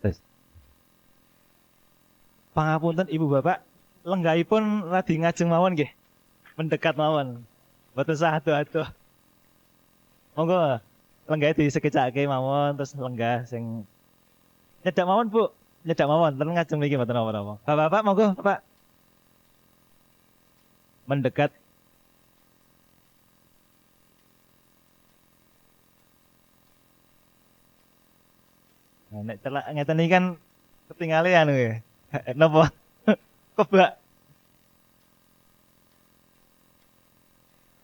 Tes. Pangapunten Ibu Bapak, lenggahipun radi ngajeng mawon nggih. Mendekat mawon. Mboten sah atuh-atuh. Monggo lenggah disekecake mawon terus lenggah sing nyedak mawon Bu. Nyedak mawon ten ngajeng mriki mboten apa-apa. Bapak-bapak monggo Bapak. Mendekat. Nah, nek celak ngeten iki kan ketinggalan anu ya. Napa? Kebak.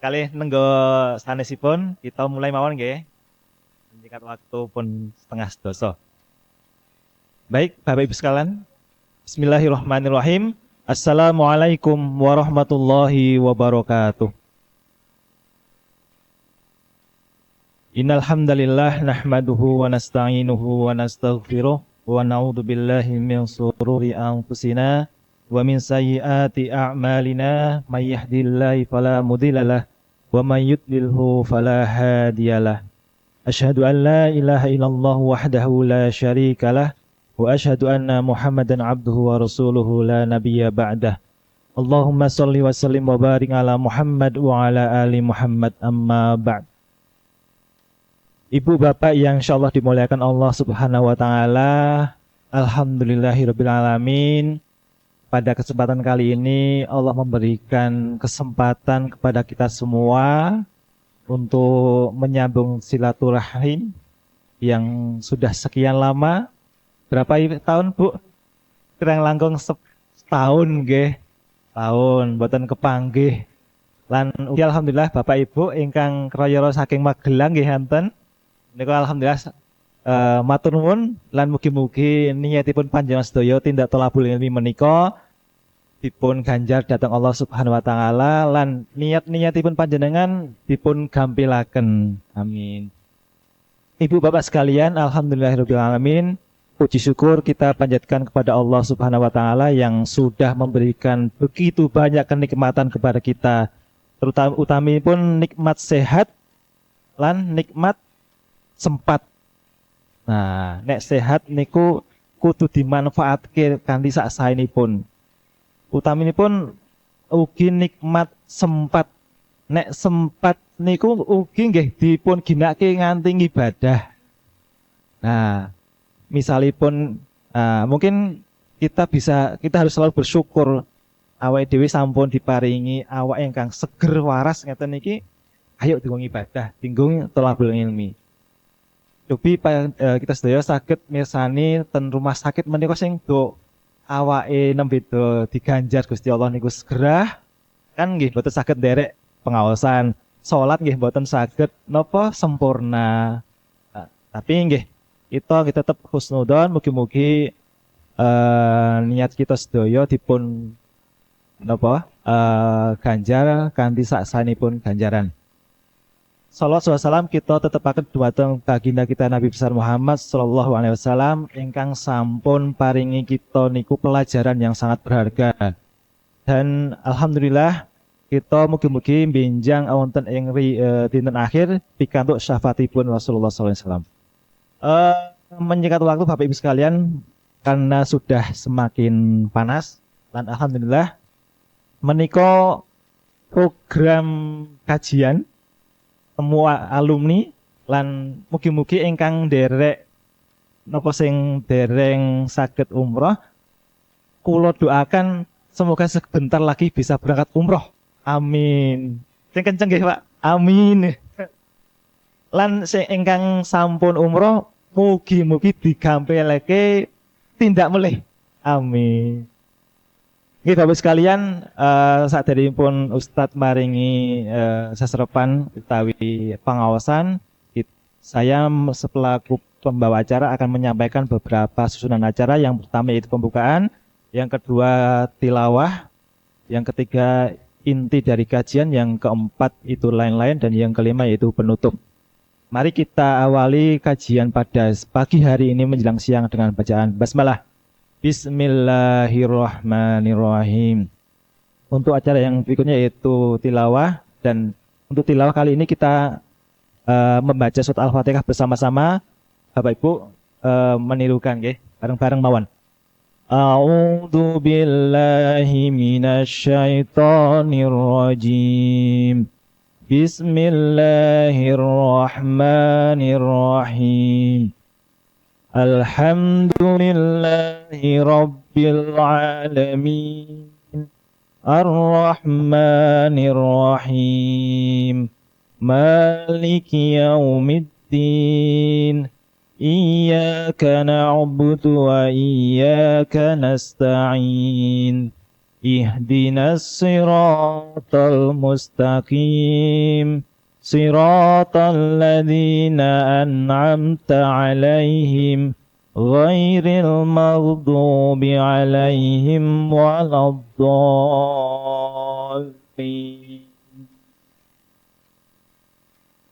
Kalih nenggo sanesipun kita mulai mawon nggih. Singkat waktu pun setengah sedasa. Baik, Bapak Ibu sekalian. Bismillahirrahmanirrahim. Assalamualaikum warahmatullahi wabarakatuh. Innal hamdalillah nahmaduhu wa nasta'inuhu wa nastaghfiruh wa na'udzu billahi min shururi anfusina wa min sayyiati a'malina may yahdihillahu fala mudhillalah wa may yudlilhu fala hadiyalah. Asyhadu an la ilaha illallah wahdahu la syarikalah wa asyhadu anna Muhammadan abduhu wa rasuluhu la nabiyya ba'dah. Allahumma shalli wa sallim wa barik ala Muhammad wa ala ali Muhammad amma ba'd. Ibu bapak yang insyaallah dimuliakan Allah subhanahu wa ta'ala, alhamdulillahirabbil alamin. Pada kesempatan kali ini Allah memberikan kesempatan kepada kita semua untuk menyambung silaturahim yang sudah sekian lama. Berapa tahun Bu? Kurang langkung setahun nggih. Tahun boten kepanggih. Lan alhamdulillah Bapak Ibu ingkang kraya saking Magelang nggih enten. Niku alhamdulillah matur nuwun lan mugi-mugi niatipun panjenengan sedaya tindak tolabul ilmi menika dipun ganjar dhateng Allah Subhanahu wa taala lan niat-niatipun panjenengan dipun gampilaken. Amin. Ibu bapak sekalian, alhamdulillahirabbil alamin. Puji syukur kita panjatkan kepada Allah Subhanahu wa taala yang sudah memberikan begitu banyak kenikmatan kepada kita. Terutama utamipun nikmat sehat lan nikmat sempat. Nah, nek sehat niku kudu dimanfaatke kanthi sak saenipun. Utaminipun ugi nikmat sempat. Nek sempat niku ugi nggih dipun ginake nganti ibadah. Nah, misalipun mungkin kita harus selalu bersyukur awake dhewe sampun diparingi awak ingkang seger waras ngeten iki. Ayo dinggo ibadah, dinggo thalabul ilmi. Cobi kita sedaya saged mirsani ten rumah sakit menika sing do awake nembe do diganjar Gusti Allah niku segera kan nggih mboten saged nderek pengaosan. Salat nggih mboten saged napa sempurna. Tapi nggih kita tetap husnudzon mugi-mugi niat kita sedaya dipun napa ganjar kanthi saksanipun ganjaran. Salawat wa salam kita tetepaken dhumateng baginda kita Nabi besar Muhammad sallallahu alaihi wasallam ingkang sampun paringi kita niku pelajaran yang sangat berharga. Dan alhamdulillah kita mugi-mugi benjang wonten ing dinten akhir pikantuk syafaatipun Rasulullah sallallahu alaihi wasallam. Menyingkat waktu Bapak Ibu sekalian karena sudah semakin panas dan alhamdulillah menika program kajian temu alumni lan mugi-mugi ingkang derek napa sing dereng saged umroh kula doakan semoga sebentar lagi bisa berangkat umroh. Amin. Sing kenceng nggih Pak. Amin. Lan sing ingkang sampun umroh mugi-mugi digampilake tindak melih. Amin. Nggih Bapak sekalian, saderengipun Ustadz maringi seserepan utawi pengawasan, saya selaku pembawa acara akan menyampaikan beberapa susunan acara. Yang pertama yaitu pembukaan, yang kedua tilawah, yang ketiga inti dari kajian, yang keempat itu lain-lain, dan yang kelima yaitu penutup. Mari kita awali kajian pada pagi hari ini menjelang siang dengan bacaan basmalah. Bismillahirrahmanirrahim. Untuk acara yang berikutnya yaitu tilawah, dan untuk tilawah kali ini kita membaca surat Al-Fatihah bersama-sama. Bapak Ibu menirukan nggih. Bareng-bareng mawon. A'udzu billahi minasy syaithanir rajim. Bismillahirrahmanirrahim. Alhamdulillahi rabbil alamin. Ar-Rahmanir Rahim. Maliki yaumiddin. Iyyaka na'budu wa iyyaka nasta'in. Ihdinas siratal mustaqim. Siratal ladzina an'amta 'alaihim ghairil maghdubi 'alaihim waladdallin.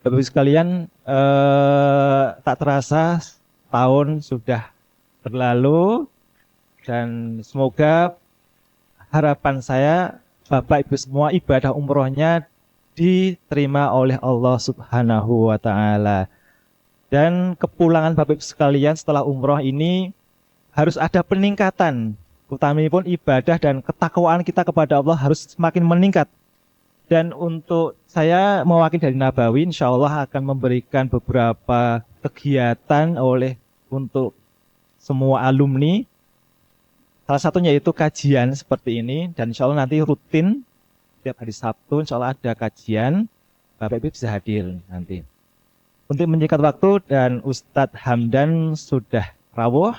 Bapak Ibu sekalian, tak terasa tahun sudah berlalu dan semoga harapan saya Bapak Ibu semua ibadah umrohnya diterima oleh Allah Subhanahu wa Ta'ala. Dan kepulangan Bapak Ibu sekalian setelah umroh ini harus ada peningkatan. Utamanya pun ibadah dan ketakwaan kita kepada Allah harus semakin meningkat. Dan untuk saya mewakili dari Nabawi, insya Allah akan memberikan beberapa kegiatan untuk semua alumni. Salah satunya yaitu kajian seperti ini. Dan insya Allah nanti rutin, setiap hari Sabtu insya Allah ada kajian. Bapak Ibu bisa hadir nanti. Untuk menyingkat waktu dan Ustadz Hamdan sudah rawuh,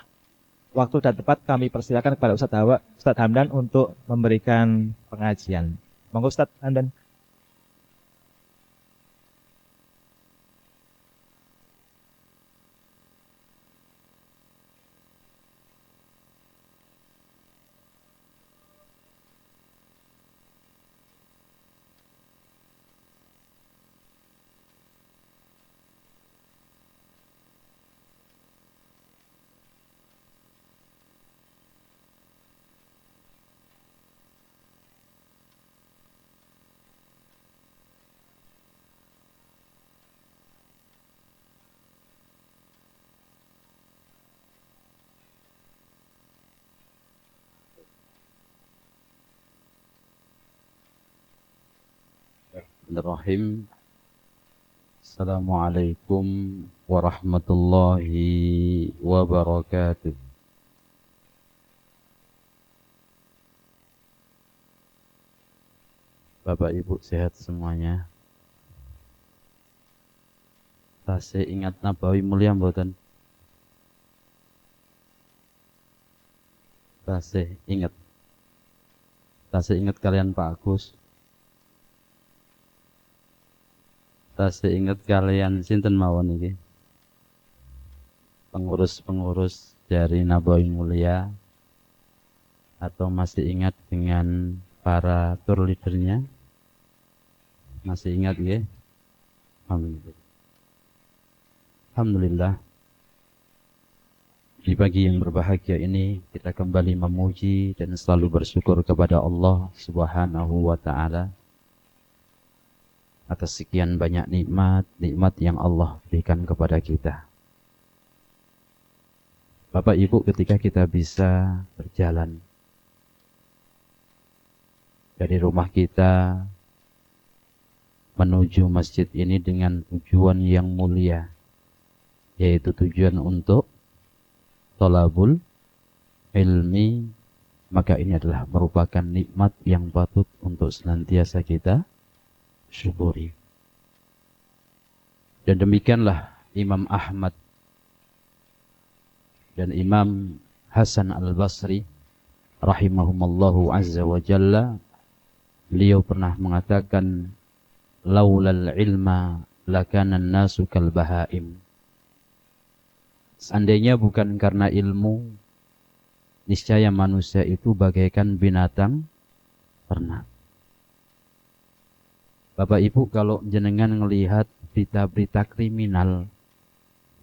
waktu dan tempat kami persilakan kepada Ustadz Hamdan untuk memberikan pengajian. Monggo Ustadz Hamdan. Bismillahirrahmanirrahim. Assalamualaikum warahmatullahi wabarakatuh. Bapak Ibu sehat semuanya. Tasih ingat Nabawi mulia mboten? Tasih ingat. Tasih ingat kalian Pak Agus. Tasih ingat kalian sinten mawon iki? Pengurus-pengurus dari Nabawi Mulia, atau masih ingat dengan para tour leadernya? Masih ingat ya? Alhamdulillah. Alhamdulillah. Di pagi yang berbahagia ini kita kembali memuji dan selalu bersyukur kepada Allah Subhanahu wa Ta'ala atas sekian banyak nikmat yang Allah berikan kepada kita. Bapak Ibu, ketika kita bisa berjalan dari rumah kita menuju masjid ini dengan tujuan yang mulia, yaitu tujuan untuk thalabul ilmi, maka ini adalah merupakan nikmat yang patut untuk senantiasa kita syukuri. Dan demikianlah Imam Ahmad dan Imam Hasan Al-Basri rahimahumallahu azza wa jalla, beliau pernah mengatakan, laulal ilma lakana an-nasu kal bahaim. Seandainya bukan karena ilmu, niscaya manusia itu bagaikan binatang ternak. Bapak Ibu, kalau jenengan melihat berita-berita kriminal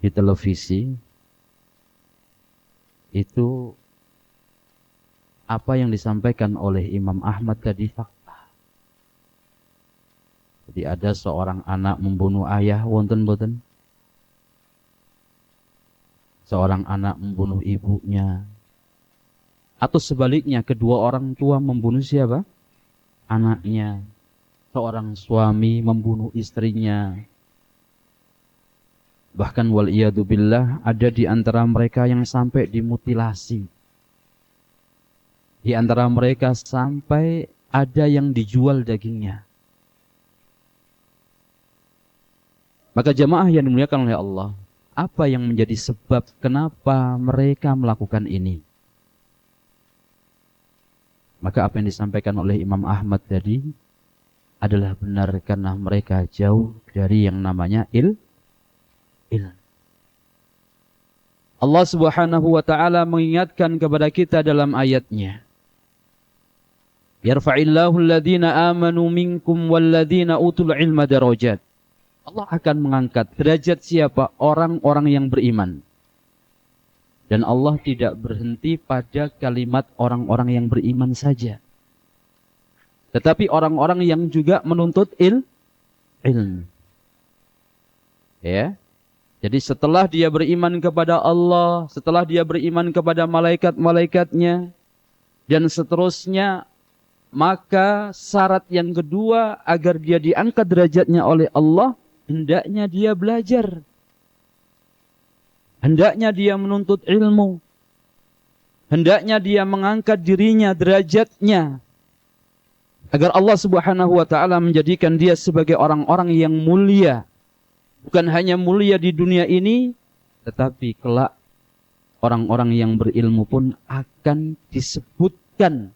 di televisi, itu apa yang disampaikan oleh Imam Ahmad tadi fakta. Jadi ada seorang anak membunuh ayah, wonten boten. seorang anak membunuh ibunya, atau sebaliknya kedua orang tua membunuh siapa? Anaknya. Seorang suami membunuh istrinya. Bahkan waliyadzubillah ada di antara mereka yang sampai dimutilasi. Di antara mereka sampai ada yang dijual dagingnya. Maka jamaah yang dimuliakan oleh Allah, apa yang menjadi sebab kenapa mereka melakukan ini? Maka apa yang disampaikan oleh Imam Ahmad tadi adalah benar karena mereka jauh dari yang namanya ilmu. Allah Subhanahu wa taala mengingatkan kepada kita dalam ayatnya. Yarfa'illahu alladhina amanu minkum walladhina utul ilma darajat. Allah akan mengangkat derajat siapa? Orang-orang yang beriman. Dan Allah tidak berhenti pada kalimat orang-orang yang beriman saja. Tetapi orang-orang yang juga menuntut ilmu. Ya. Jadi setelah dia beriman kepada Allah, setelah dia beriman kepada malaikat-malaikatnya, dan seterusnya, maka syarat yang kedua agar dia diangkat derajatnya oleh Allah, hendaknya dia belajar. Hendaknya dia menuntut ilmu. Hendaknya dia mengangkat dirinya, derajatnya. Agar Allah Subhanahu wa taala menjadikan dia sebagai orang-orang yang mulia. Bukan hanya mulia di dunia ini, tetapi kelak orang-orang yang berilmu pun akan disebutkan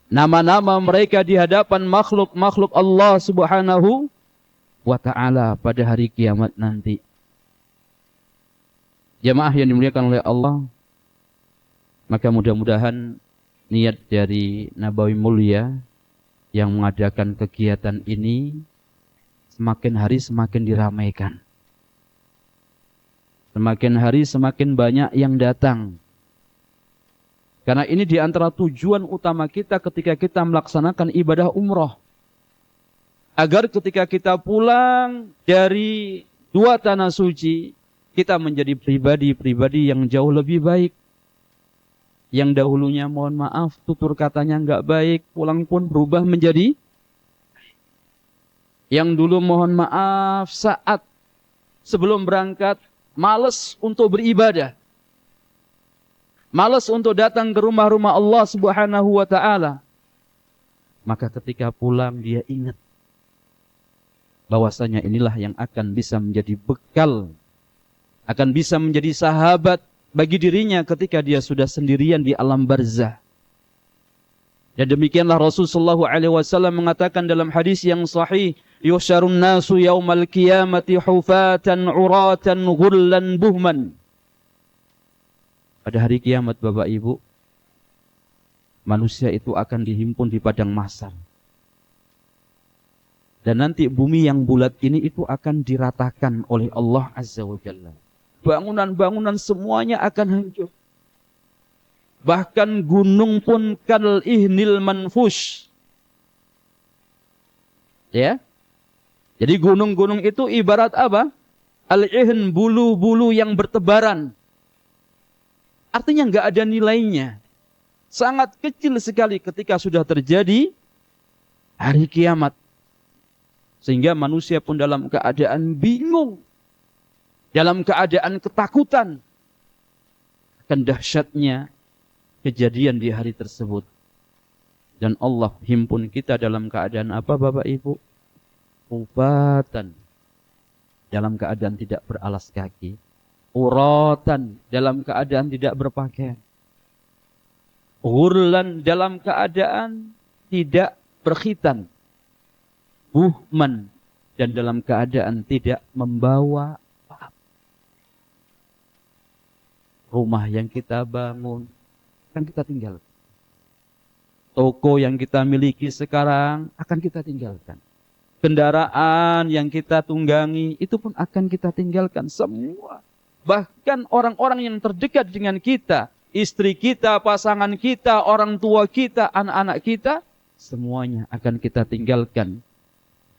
nama-nama mereka di hadapan makhluk-makhluk Allah Subhanahu wa taala pada hari kiamat nanti. Jamaah yang dimuliakan oleh Allah, maka mudah-mudahan niat dari Nabawi Mulia yang mengadakan kegiatan ini semakin hari semakin diramaikan. Semakin hari semakin banyak yang datang. Karena ini di antara tujuan utama kita ketika kita melaksanakan ibadah umroh. Agar ketika kita pulang dari dua tanah suci, kita menjadi pribadi-pribadi yang jauh lebih baik. Yang dahulunya mohon maaf, tutur katanya nggak baik, pulang pun berubah menjadi. Yang dulu mohon maaf saat sebelum berangkat, malas untuk beribadah. Malas untuk datang ke rumah-rumah Allah Subhanahu wa ta'ala. Maka ketika pulang dia ingat bahwasanya inilah yang akan bisa menjadi bekal, akan bisa menjadi sahabat bagi dirinya ketika dia sudah sendirian di alam barzah. Dan demikianlah Rasulullah SAW mengatakan dalam hadis yang sahih, yuhsyarun nasu yaumal qiyamati hufatan uratan ghullan buhman. Pada hari kiamat Bapak Ibu, manusia itu akan dihimpun di padang mahsyar. Dan nanti bumi yang bulat ini itu akan diratakan oleh Allah Azza wa Jalla. Bangunan-bangunan semuanya akan hancur. Bahkan gunung pun kal ihnil manfush. Ya. Jadi gunung-gunung itu ibarat apa? Al-ihn, bulu-bulu yang bertebaran. Artinya enggak ada nilainya. Sangat kecil sekali ketika sudah terjadi hari kiamat. Sehingga manusia pun dalam keadaan bingung. Dalam keadaan ketakutan akan dahsyatnya kejadian di hari tersebut. Dan Allah himpun kita dalam keadaan apa Bapak Ibu? Ubatan. Dalam keadaan tidak beralas kaki. Uratan. Dalam keadaan tidak berpakaian. Ghurlan. Dalam keadaan tidak berkhitan. Buhman. Dan dalam keadaan tidak membawa rumah yang kita bangun, akan kita tinggalkan. Toko yang kita miliki sekarang, akan kita tinggalkan. Kendaraan yang kita tunggangi, itu pun akan kita tinggalkan semua. Bahkan orang-orang yang terdekat dengan kita, istri kita, pasangan kita, orang tua kita, anak-anak kita, semuanya akan kita tinggalkan.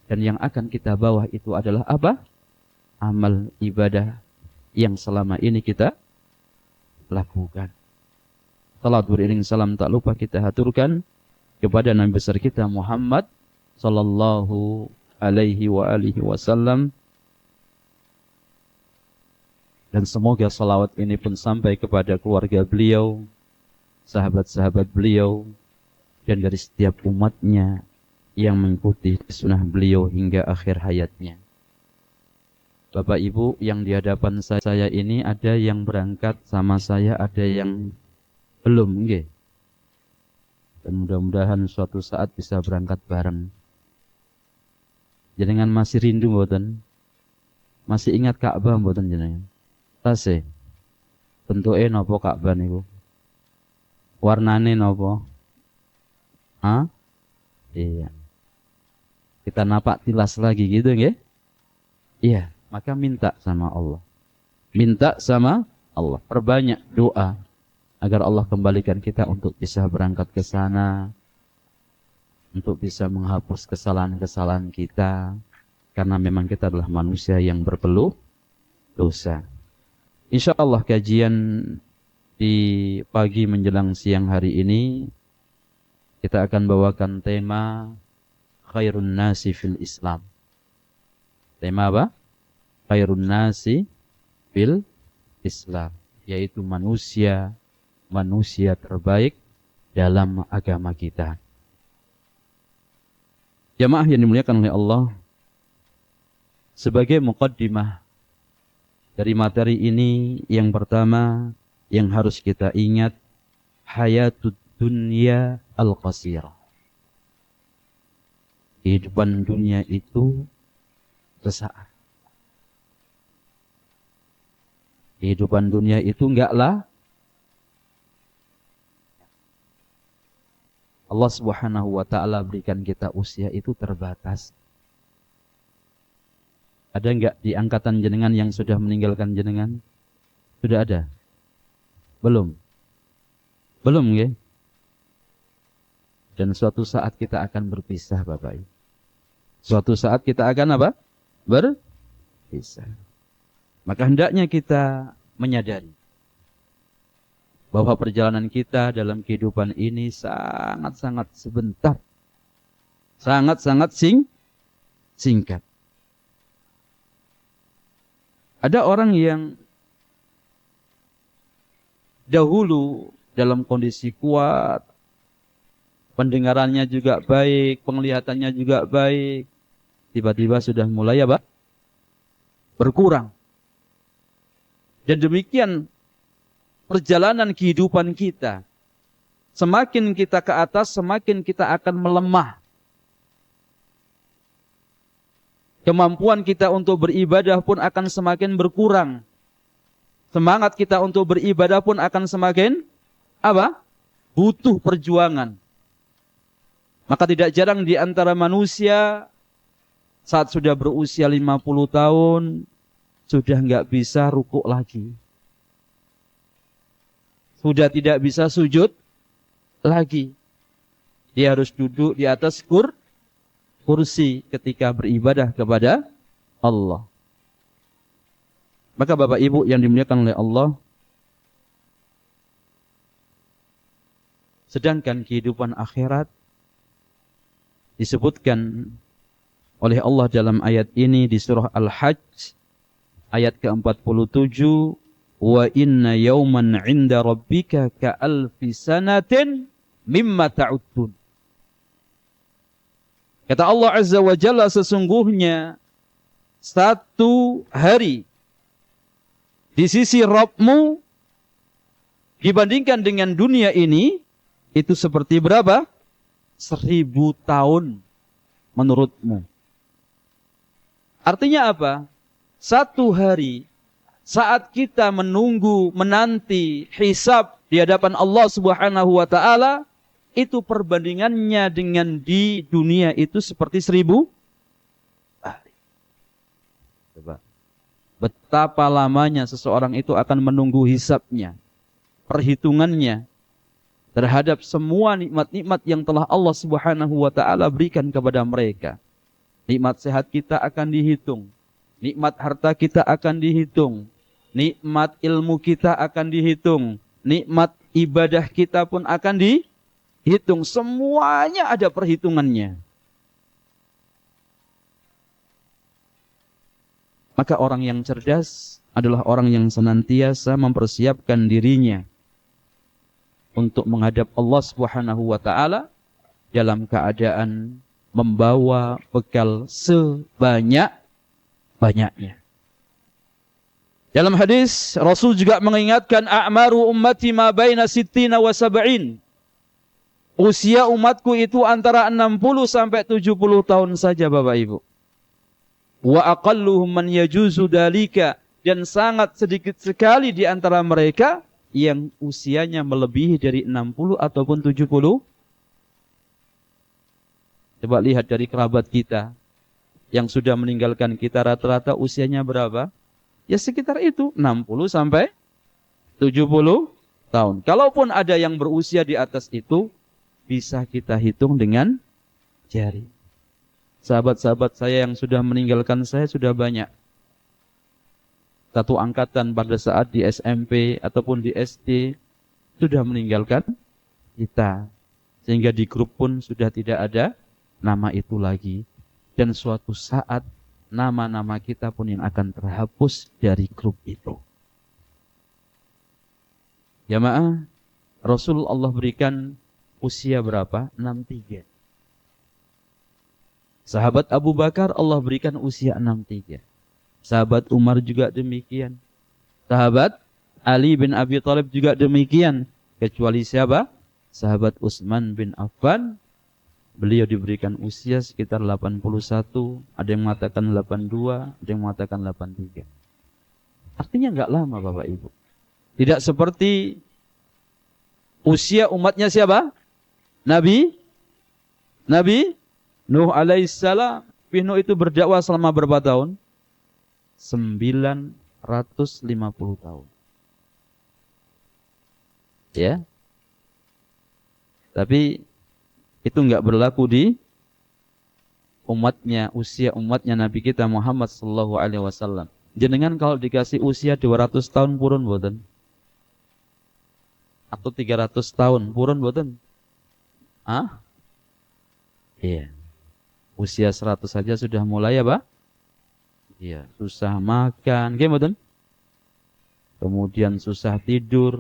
Dan yang akan kita bawa itu adalah apa? Amal ibadah yang selama ini kita lakukan. Salat beriring salam tak lupa kita haturkan kepada Nabi besar kita Muhammad sallallahu alaihi wa alihi wasallam. Dan semoga salawat ini pun sampai kepada keluarga beliau, sahabat-sahabat beliau, dan dari setiap umatnya yang mengikuti sunnah beliau hingga akhir hayatnya. Bapak Ibu yang di hadapan saya ini ada yang berangkat sama saya, ada yang belum, nggih. Dan mudah-mudahan suatu saat bisa berangkat bareng. Jenengan masih rindu mboten? Masih ingat Ka'bah mboten jenengan? Tasih. Bentuke napa Ka'bah niku? Warnane napa? Hah? Iya. Kita napak tilas lagi gitu nggih? Iya, maka minta sama Allah. Minta sama Allah. Perbanyak doa agar Allah kembalikan kita untuk bisa berangkat ke sana, untuk bisa menghapus kesalahan-kesalahan kita, karena memang kita adalah manusia yang berpeluh dosa. Insya Allah kajian di pagi menjelang siang hari ini kita akan bawakan tema Khairun Nasi fil Islam. Tema apa? Khairun Nasi fil Islam, yaitu manusia terbaik dalam agama kita. Jamaah yang dimuliakan oleh Allah, sebagai muqaddimah dari materi ini, yang pertama yang harus kita ingat, hayatud dunya al-qasirah. Kehidupan dunia itu sesaat. Kehidupan dunia itu enggaklah. Allah Subhanahu wa ta'ala berikan kita usia itu terbatas. Ada enggak di angkatan jenengan yang sudah meninggalkan jenengan? Sudah ada? Belum? Belum ya? Dan suatu saat kita akan berpisah Bapak Ibu. Suatu saat kita akan apa? Berpisah. Maka hendaknya kita menyadari bahwa perjalanan kita dalam kehidupan ini sangat-sangat sebentar. Sangat-sangat singkat. Ada orang yang dahulu dalam kondisi kuat, pendengarannya juga baik, penglihatannya juga baik, tiba-tiba sudah mulai apa? Berkurang. Dan demikian perjalanan kehidupan kita. Semakin kita ke atas, semakin kita akan melemah. Kemampuan kita untuk beribadah pun akan semakin berkurang. Semangat kita untuk beribadah pun akan semakin apa? Butuh perjuangan. Maka tidak jarang di antara manusia saat sudah berusia 50 tahun sudah enggak bisa rukuk lagi. Sudah tidak bisa sujud lagi. Dia harus duduk di atas kursi ketika beribadah kepada Allah. Maka Bapak Ibu yang dimuliakan oleh Allah, sedangkan kehidupan akhirat disebutkan oleh Allah dalam ayat ini di surah Al-Hajj ayat ke-47, wa inna yawman 'inda rabbika ka'alfi sanatin mimma ta'uddun. Kata Allah Azza wa Jalla, sesungguhnya satu hari di sisi Rabbmu dibandingkan dengan dunia ini itu seperti berapa? 1000 tahun menurutmu. Artinya apa? Satu hari saat kita menunggu, menanti hisab di hadapan Allah Subhanahu wa ta'ala, itu perbandingannya dengan di dunia itu seperti 1000 hari. Coba. Betapa lamanya seseorang itu akan menunggu hisabnya, perhitungannya terhadap semua nikmat-nikmat yang telah Allah Subhanahu wa ta'ala berikan kepada mereka. Nikmat sehat kita akan dihitung, nikmat harta kita akan dihitung, nikmat ilmu kita akan dihitung, nikmat ibadah kita pun akan dihitung. Semuanya ada perhitungannya. Maka orang yang cerdas adalah orang yang senantiasa mempersiapkan dirinya untuk menghadap Allah Subhanahu wa taala dalam keadaan membawa bekal sebanyak-banyaknya. Dalam hadis Rasul juga mengingatkan a'maru ummati ma baina sittina wa sab'in. Usia umatku itu antara 60 sampai 70 tahun saja Bapak Ibu. Wa aqalluhum man yajuzu dalika, dan sangat sedikit sekali di antara mereka yang usianya melebihi dari 60 ataupun 70. Coba lihat dari kerabat kita yang sudah meninggalkan kita, rata-rata usianya berapa? Ya sekitar itu, 60 sampai 70 tahun. Kalaupun ada yang berusia di atas itu, bisa kita hitung dengan jari. Sahabat-sahabat saya yang sudah meninggalkan saya sudah banyak. Satu angkatan pada saat di SMP ataupun di SD sudah meninggalkan kita. Sehingga di grup pun sudah tidak ada nama itu lagi. Dan suatu saat nama-nama kita pun yang akan terhapus dari grup itu. Jamaah, Rasul Allah berikan usia berapa? 63. Sahabat Abu Bakar Allah berikan usia 63. Sahabat Umar juga demikian. Sahabat Ali bin Abi Thalib juga demikian. Kecuali siapa? Sahabat Utsman bin Affan. Beliau diberikan usia sekitar 81. Ada yang mengatakan 82. Ada yang mengatakan 83. Artinya enggak lama Bapak Ibu. Tidak seperti usia umatnya siapa? Nabi Nuh alaihissalam. Nuh itu berdakwah selama berapa tahun? 950 tahun. Ya. Tapi itu enggak berlaku di umatnya, usia umatnya Nabi kita Muhammad sallallahu alaihi wasallam. Jenengan kalau dikasih usia 200 tahun purun boten? Atau 300 tahun purun boten? Ah? Iya. Usia 100 saja sudah mulai apa? Iya, susah makan, gimana? Kemudian susah tidur.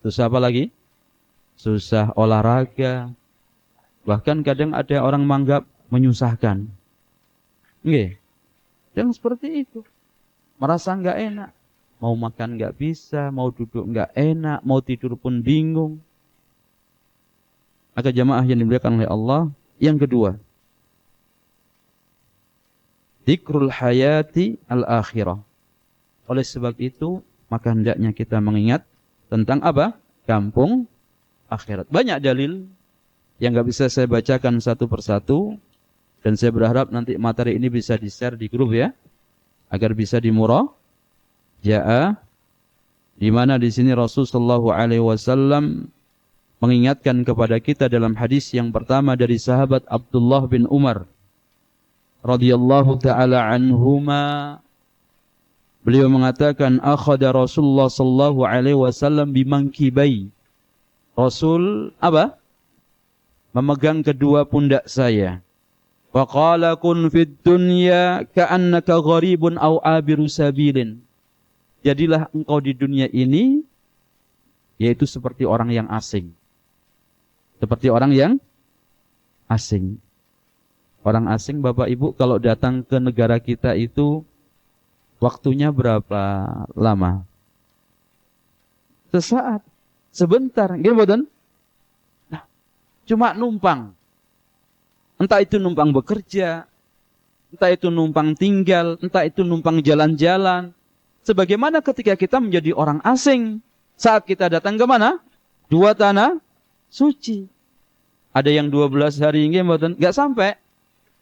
Susah apa lagi? Susah olahraga. Bahkan kadang ada orang menganggap menyusahkan. Nggih. Yang seperti itu. Merasa enggak enak. Mau makan enggak bisa, mau duduk enggak enak, mau tidur pun bingung. Maka jamaah yang dimuliakan oleh Allah, yang kedua, dzikrul hayati al-akhirah. Oleh sebab itu, maka hendaknya kita mengingat tentang apa? Kampung akhirat. Banyak dalil yang enggak bisa saya bacakan satu persatu, dan saya berharap nanti materi ini bisa di-share di grup ya, agar bisa dimurajaah, di mana di sini Rasulullah SAW mengingatkan kepada kita dalam hadis yang pertama dari sahabat Abdullah bin Umar radhiyallahu taala anhuma. Beliau mengatakan, akhadha Rasulullah sallallahu alaihi wasallam bimangkibai. Rasul apa? Memegang kedua pundak saya. Wa qala kun fid dunya ka'annaka gharibun aw abiru sabilin. Jadilah engkau di dunia ini yaitu seperti orang yang asing. Seperti orang yang asing. Orang asing Bapak Ibu kalau datang ke negara kita itu waktunya berapa lama? Sesaat, sebentar, gitu. Nah, cuma numpang. Entah itu numpang bekerja, entah itu numpang tinggal, entah itu numpang jalan-jalan. Sebagaimana ketika kita menjadi orang asing, saat kita datang ke mana? Dua tanah suci. Ada yang 12 hari, enggak sampai.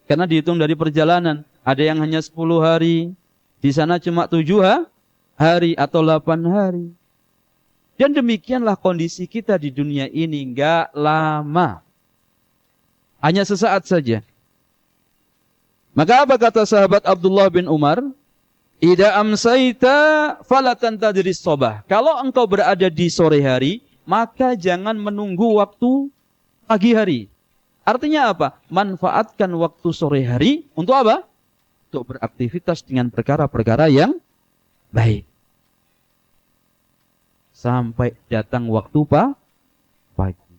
Karena dihitung dari perjalanan. Ada yang hanya 10 hari. Di sana cuma 7 hari atau 8 hari. Dan demikianlah kondisi kita di dunia ini. Enggak lama. Hanya sesaat saja. Maka apa kata sahabat Abdullah bin Umar? Idza amsayta fala tantadhiris shabah. Kalau engkau berada di sore hari, maka jangan menunggu waktu pagi hari. Artinya apa? Manfaatkan waktu sore hari untuk apa? Untuk beraktivitas dengan perkara-perkara yang baik. Sampai datang waktu pagi.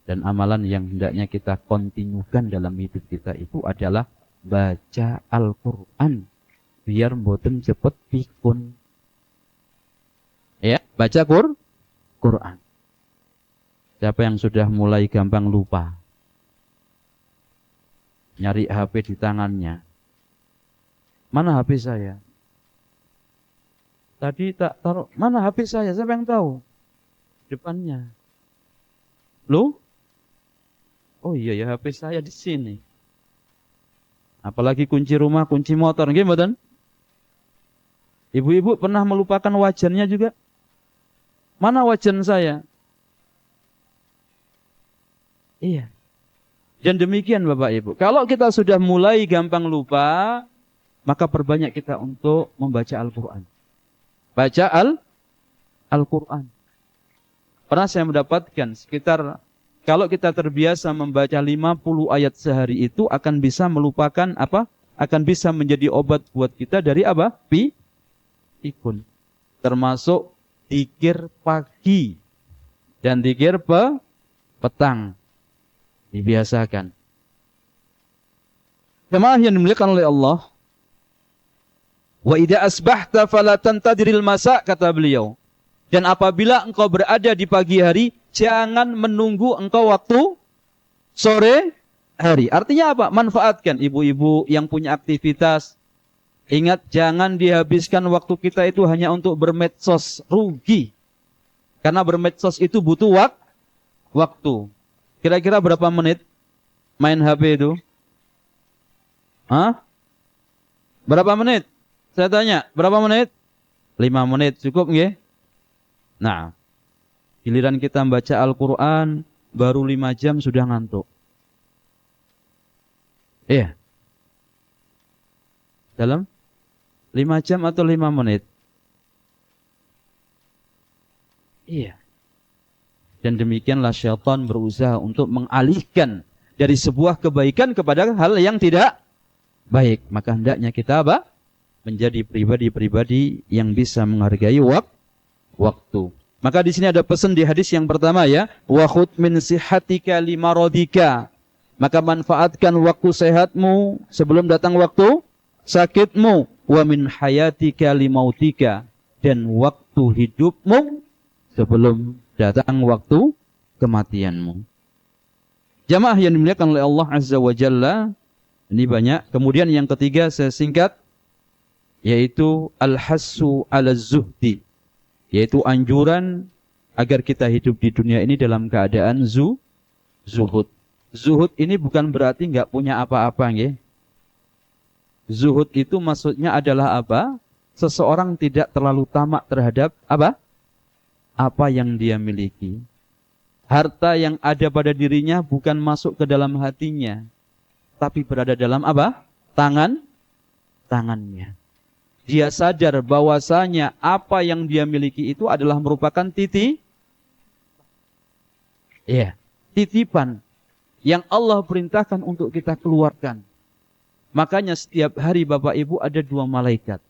Dan amalan yang hendaknya kita kontinukan dalam hidup kita itu adalah baca Al-Quran. Biar mboten cepet pikun. Ya, baca Quran. Siapa yang sudah mulai gampang lupa? Nyari HP di tangannya. Mana HP saya? Tadi tak taruh. Mana HP saya? Siapa yang tahu? Depannya. Loh? Oh iya ya, HP saya di sini. Apalagi kunci rumah, kunci motor, gimana? Ibu-ibu pernah melupakan wajannya juga? Mana wajan saya? Iya. Dan demikian Bapak Ibu. Kalau kita sudah mulai gampang lupa, maka perbanyak kita untuk membaca Al-Quran. Baca Al-Quran. Pernah saya mendapatkan sekitar, kalau kita terbiasa membaca 50 ayat sehari itu akan bisa melupakan apa? Akan bisa menjadi obat buat kita dari apa? Pikun. Termasuk zikir pagi dan zikir petang. Dibiasakan. Jemaah yang dimuliakan oleh Allah. Wa idza asbahta fala tantadhiril masa, kata beliau. Dan apabila engkau berada di pagi hari, jangan menunggu engkau waktu sore hari. Artinya apa? Manfaatkan ibu-ibu yang punya aktivitas. Ingat, jangan dihabiskan waktu kita itu hanya untuk bermedsos, rugi. Karena bermedsos itu butuh waktu. Kira-kira berapa menit main HP itu? Hah? Berapa menit? Saya tanya, berapa menit? 5 menit, cukup nggih? Nah, giliran kita membaca Al-Quran, baru 5 jam sudah ngantuk. Iya. Dalam 5 jam atau 5 menit? Iya. Dan demikianlah syaitan berusaha untuk mengalihkan dari sebuah kebaikan kepada hal yang tidak baik. Maka hendaknya kita apa? Menjadi pribadi-pribadi yang bisa menghargai waktu. Maka di sini ada pesan di hadis yang pertama ya, wa khudh min sihhatika limaradika. Maka manfaatkan waktu sehatmu sebelum datang waktu sakitmu, wa min hayatika limautika, dan waktu hidupmu sebelum datang waktu kematianmu. Jamaah yang dimuliakan oleh Allah Azza wa Jalla, ini banyak. Kemudian yang ketiga saya singkat, yaitu al-hassu ala zuhdi, yaitu anjuran agar kita hidup di dunia ini dalam keadaan zuhud. Zuhud ini bukan berarti nggak punya apa-apa, nggih. Zuhud itu maksudnya adalah apa? Seseorang tidak terlalu tamak terhadap apa? Apa yang dia miliki. Harta yang ada pada dirinya bukan masuk ke dalam hatinya, tapi berada dalam apa? Tangannya. Dia sadar bahwasanya apa yang dia miliki itu adalah merupakan titipan yang Allah perintahkan untuk kita keluarkan. Makanya setiap hari Bapak Ibu ada 2 malaikat.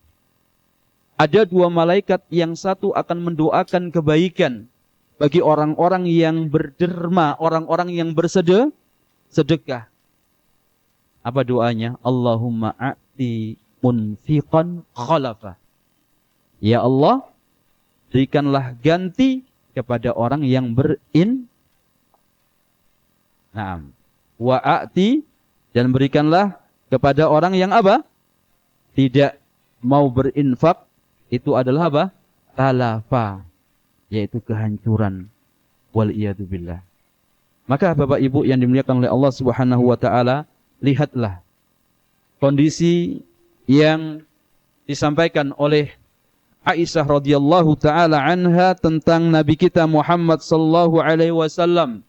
Ada 2 malaikat, yang satu akan mendoakan kebaikan bagi orang-orang yang berderma, orang-orang yang bersedekah. Apa doanya? Allahumma a'ti munfiqan khalafa. Ya Allah, berikanlah ganti kepada orang yang wa a'ti, dan berikanlah kepada orang yang apa? Tidak mau berinfak. Itu adalah apa? Talafa, yaitu kehancuran. Waliyadzubillah. Maka Bapak Ibu yang dimuliakan oleh Allah Subhanahu wa taala, lihatlah kondisi yang disampaikan oleh Aisyah radhiyallahu taala anha tentang Nabi kita Muhammad sallallahu alaihi wasallam.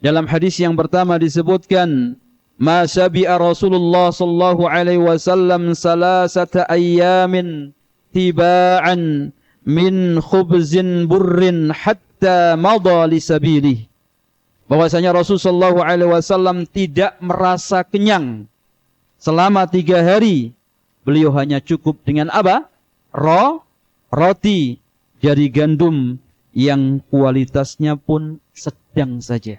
Dalam hadis yang pertama disebutkan, ma syabi'a Rasulullah sallallahu alaihi wasallam salasata ayyamin tiba'an min khubzin burrin hatta madha li sabilih. Bahwasanya Rasulullah sallallahu alaihi wasallam tidak merasa kenyang selama 3 hari. Beliau hanya cukup dengan apa? Roti dari gandum yang kualitasnya pun sedang saja.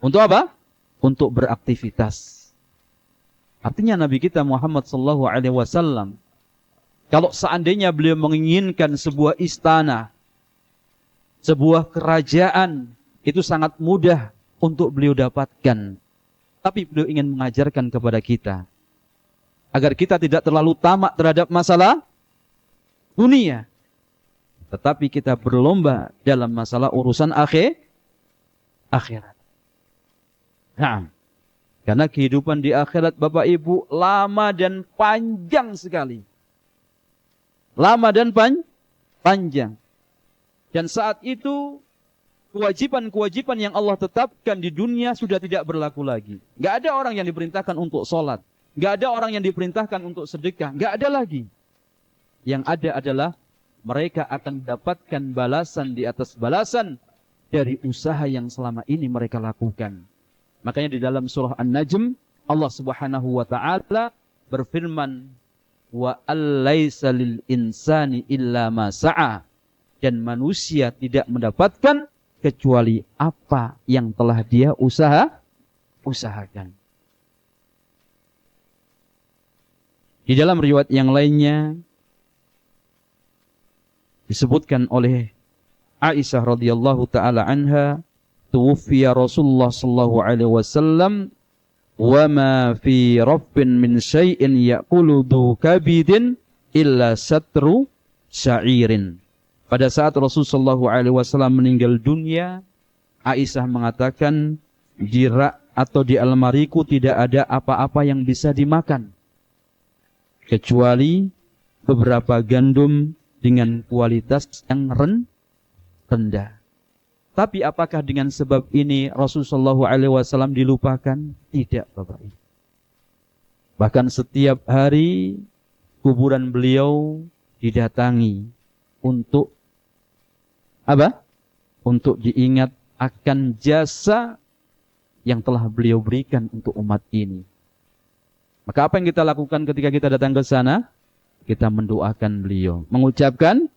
Untuk apa? Untuk beraktivitas. Artinya Nabi kita Muhammad sallallahu alaihi wasallam, kalau seandainya beliau menginginkan sebuah istana, sebuah kerajaan, itu sangat mudah untuk beliau dapatkan. Tapi beliau ingin mengajarkan kepada kita agar kita tidak terlalu tamak terhadap masalah dunia, tetapi kita berlomba dalam masalah urusan akhirat. Nah, karena kehidupan di akhirat Bapak Ibu lama dan panjang sekali. Lama dan panjang. Dan saat itu kewajiban-kewajiban yang Allah tetapkan di dunia sudah tidak berlaku lagi. Gak ada orang yang diperintahkan untuk sholat. Gak ada orang yang diperintahkan untuk sedekah. Gak ada lagi. Yang ada adalah mereka akan mendapatkan balasan di atas balasan dari usaha yang selama ini mereka lakukan. Makanya di dalam surah An-Najm Allah Subhanahu wa taala berfirman, wa allaisa lil insani illa ma sa'a, dan manusia tidak mendapatkan kecuali apa yang telah dia usahakan. Di dalam riwayat yang lainnya disebutkan oleh Aisyah radhiyallahu taala anha, tuwfiya Rasulullah sallallahu alaihi wasallam wa ma fi rabbin min syai'in ya'kulu dhu kabidin illa satru sya'irin. Pada saat Rasulullah sallallahu alaihi wasallam meninggal dunia, Aisyah mengatakan, di rak atau di almariku tidak ada apa-apa yang bisa dimakan kecuali beberapa gandum dengan kualitas yang rendah. Tapi apakah dengan sebab ini Rasulullah SAW dilupakan? Tidak, Bapak Ibu. Bahkan setiap hari kuburan beliau didatangi untuk apa? Untuk diingat akan jasa yang telah beliau berikan untuk umat ini. Maka apa yang kita lakukan ketika kita datang ke sana? Kita mendoakan beliau, mengucapkan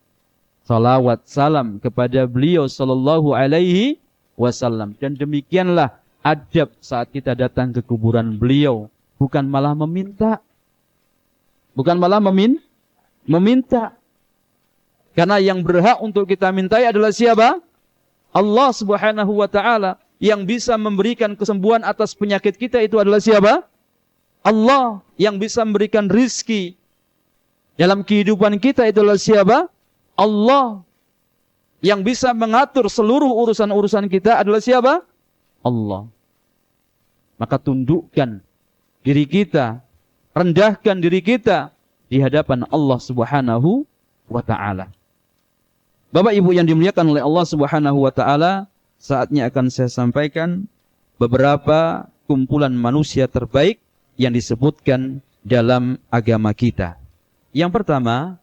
salawat salam kepada beliau sallallahu alaihi wasallam. Dan demikianlah adab saat kita datang ke kuburan beliau, bukan malah meminta. Bukan malah meminta. Karena yang berhak untuk kita mintai adalah siapa? Allah Subhanahu wa taala. Yang bisa memberikan kesembuhan atas penyakit kita itu adalah siapa? Allah. Yang bisa memberikan rizki dalam kehidupan kita itu adalah siapa? Allah. Yang bisa mengatur seluruh urusan-urusan kita adalah siapa? Allah. Maka tundukkan diri kita, rendahkan diri kita di hadapan Allah Subhanahu wa taala. Bapak Ibu yang dimuliakan oleh Allah Subhanahu wa taala, saatnya akan saya sampaikan beberapa kumpulan manusia terbaik yang disebutkan dalam agama kita. Yang pertama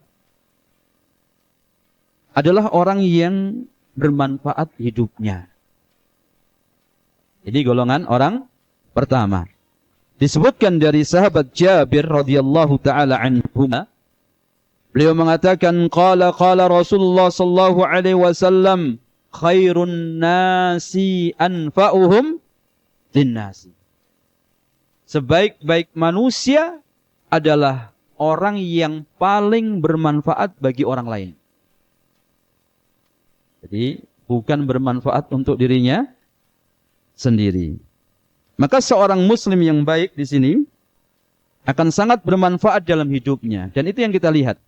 adalah orang yang bermanfaat hidupnya. Ini golongan orang pertama. Disebutkan dari sahabat Jabir radhiyallahu taala anhu, beliau mengatakan, qala Rasulullah sallallahu alaihi wasallam, khairun nasi anfa'uhum linnasi. Sebaik-baik manusia adalah orang yang paling bermanfaat bagi orang lain. Jadi bukan bermanfaat untuk dirinya sendiri. Maka seorang muslim yang baik di sini akan sangat bermanfaat dalam hidupnya. Dan itu yang kita lihat.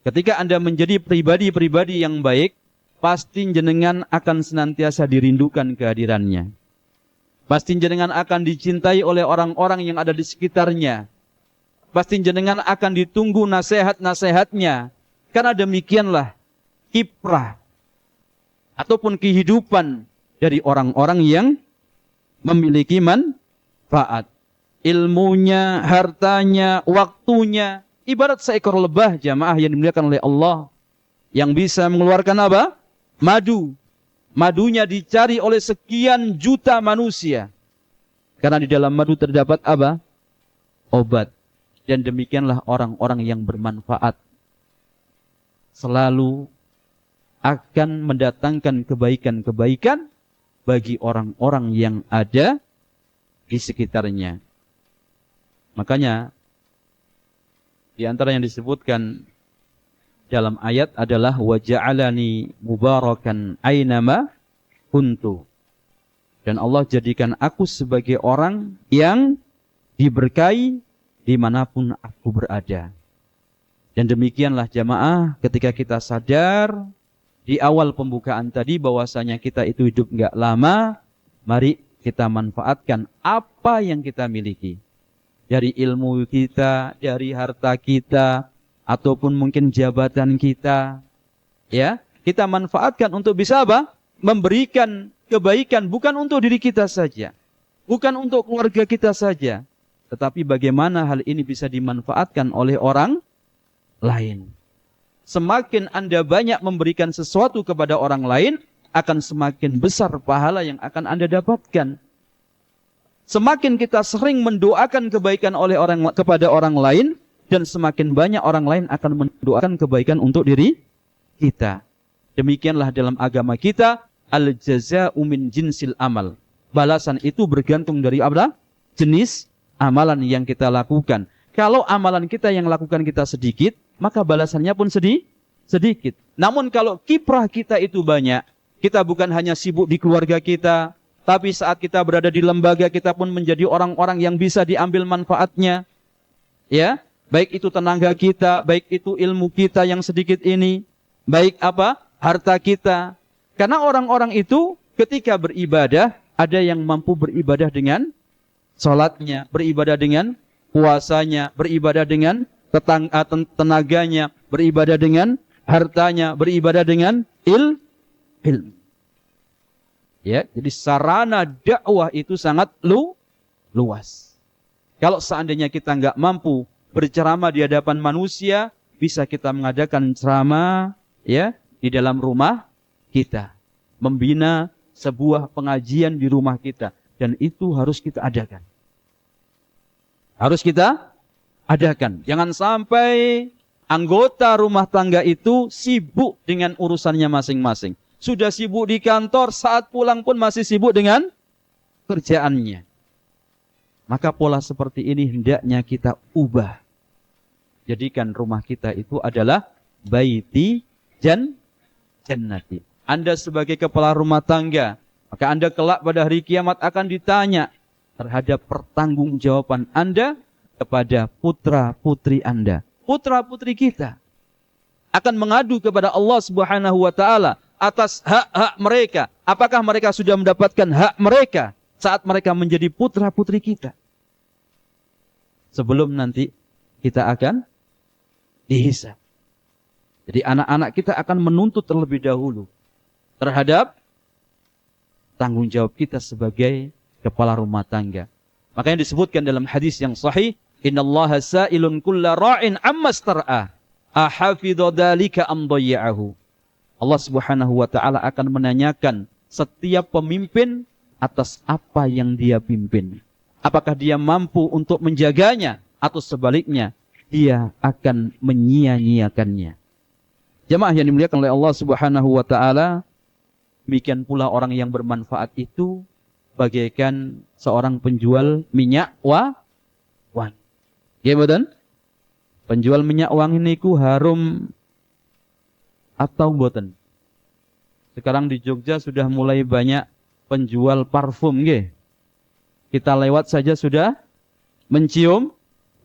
Ketika Anda menjadi pribadi-pribadi yang baik, pasti jenengan akan senantiasa dirindukan kehadirannya. Pasti jenengan akan dicintai oleh orang-orang yang ada di sekitarnya. Pasti jenengan akan ditunggu nasihat-nasihatnya. Karena demikianlah kiprah ataupun kehidupan dari orang-orang yang memiliki bermanfaat. Ilmunya, hartanya, waktunya. Ibarat seekor lebah jamaah yang dimuliakan oleh Allah. Yang bisa mengeluarkan apa? Madu. Madunya dicari oleh sekian juta manusia. Karena di dalam madu terdapat apa? Obat. Dan demikianlah orang-orang yang bermanfaat. Selalu akan mendatangkan kebaikan-kebaikan bagi orang-orang yang ada di sekitarnya. Makanya di antara yang disebutkan dalam ayat adalah wa ja'alani mubarakan ainama kuntu. Dan Allah jadikan aku sebagai orang yang diberkahi dimanapun aku berada. Dan demikianlah jamaah ketika kita sadar di awal pembukaan tadi bahwasanya kita itu hidup enggak lama, mari kita manfaatkan apa yang kita miliki. Dari ilmu kita, dari harta kita, ataupun mungkin jabatan kita. Ya, kita manfaatkan untuk bisa apa? Memberikan kebaikan bukan untuk diri kita saja. Bukan untuk keluarga kita saja. Tetapi bagaimana hal ini bisa dimanfaatkan oleh orang lain. Semakin Anda banyak memberikan sesuatu kepada orang lain, akan semakin besar pahala yang akan Anda dapatkan. Semakin kita sering mendoakan kebaikan kepada orang lain, dan semakin banyak orang lain akan mendoakan kebaikan untuk diri kita. Demikianlah dalam agama kita, al-jaza'u min jinsil amal. Balasan itu bergantung dari apa? Jenis amalan yang kita lakukan. Kalau amalan kita yang lakukan kita sedikit, maka balasannya pun sedikit. Namun kalau kiprah kita itu banyak, kita bukan hanya sibuk di keluarga kita, tapi saat kita berada di lembaga kita pun menjadi orang-orang yang bisa diambil manfaatnya. Ya, baik itu tenaga kita, baik itu ilmu kita yang sedikit ini, baik apa? Harta kita. Karena orang-orang itu ketika beribadah, ada yang mampu beribadah dengan salatnya, beribadah dengan puasanya, beribadah dengan tenaganya, beribadah dengan hartanya, beribadah dengan ilmu. Ya, jadi sarana dakwah itu sangat luas. Kalau seandainya kita nggak mampu berceramah di hadapan manusia, bisa kita mengadakan ceramah ya di dalam rumah kita, membina sebuah pengajian di rumah kita, dan itu harus kita adakan. Harus kita adakan. Jangan sampai anggota rumah tangga itu sibuk dengan urusannya masing-masing. Sudah sibuk di kantor, saat pulang pun masih sibuk dengan kerjaannya. Maka pola seperti ini hendaknya kita ubah. Jadikan rumah kita itu adalah baiti jannati. Anda sebagai kepala rumah tangga, maka Anda kelak pada hari kiamat akan ditanya terhadap pertanggungjawaban Anda kepada putra-putri Anda. Putra-putri kita akan mengadu kepada Allah Subhanahu wa taala atas hak-hak mereka. Apakah mereka sudah mendapatkan hak mereka saat mereka menjadi putra-putri kita? Sebelum nanti kita akan dihisab. Jadi anak-anak kita akan menuntut terlebih dahulu terhadap tanggung jawab kita sebagai kepala rumah tangga. Makanya disebutkan dalam hadis yang sahih, innallaha sa'ilun kulla ra'in amma star'a ahafidhu dzalika am dhayya'ahu. Allah Subhanahu wa taala akan menanyakan setiap pemimpin atas apa yang dia pimpin. Apakah dia mampu untuk menjaganya atau sebaliknya dia akan menyia-nyiakannya. Jamaah yang dimuliakan oleh Allah Subhanahu wa taala, demikian pula orang yang bermanfaat itu bagaikan seorang penjual minyak wangi. Ya betul? Penjual minyak wangi niku harum atau mboten. Sekarang di Jogja sudah mulai banyak penjual parfum nggih. Kita lewat saja sudah mencium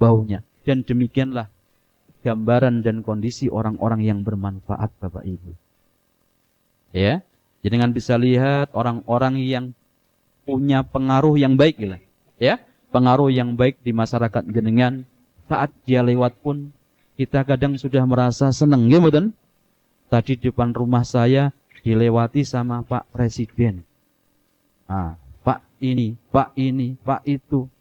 baunya. Dan demikianlah gambaran dan kondisi orang-orang yang bermanfaat Bapak Ibu. Ya, jadi dengan bisa lihat orang-orang yang punya pengaruh yang baik lah. Ya, pengaruh yang baik di masyarakat jenengan, saat dia lewat pun kita kadang sudah merasa senang, ya betul? Tadi depan rumah saya dilewati sama Pak Presiden. Pak ini, Pak itu.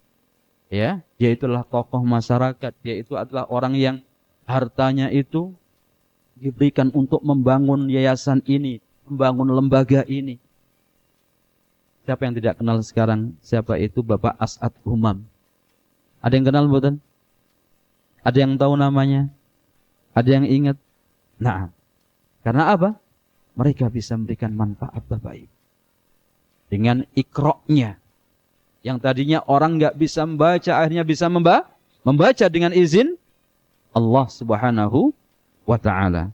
Ya, dia itulah tokoh masyarakat, dia itu adalah orang yang hartanya itu diberikan untuk membangun yayasan ini, membangun lembaga ini. Siapa yang tidak kenal sekarang? Siapa itu Bapak As'ad Umam? Ada yang kenal bukan? Ada yang tahu namanya? Ada yang ingat? Nah, karena apa? Mereka bisa memberikan manfaat Bapak Ibu. Dengan ikroknya. Yang tadinya orang nggak bisa membaca, akhirnya bisa membaca dengan izin Allah Subhanahu wa Ta'ala.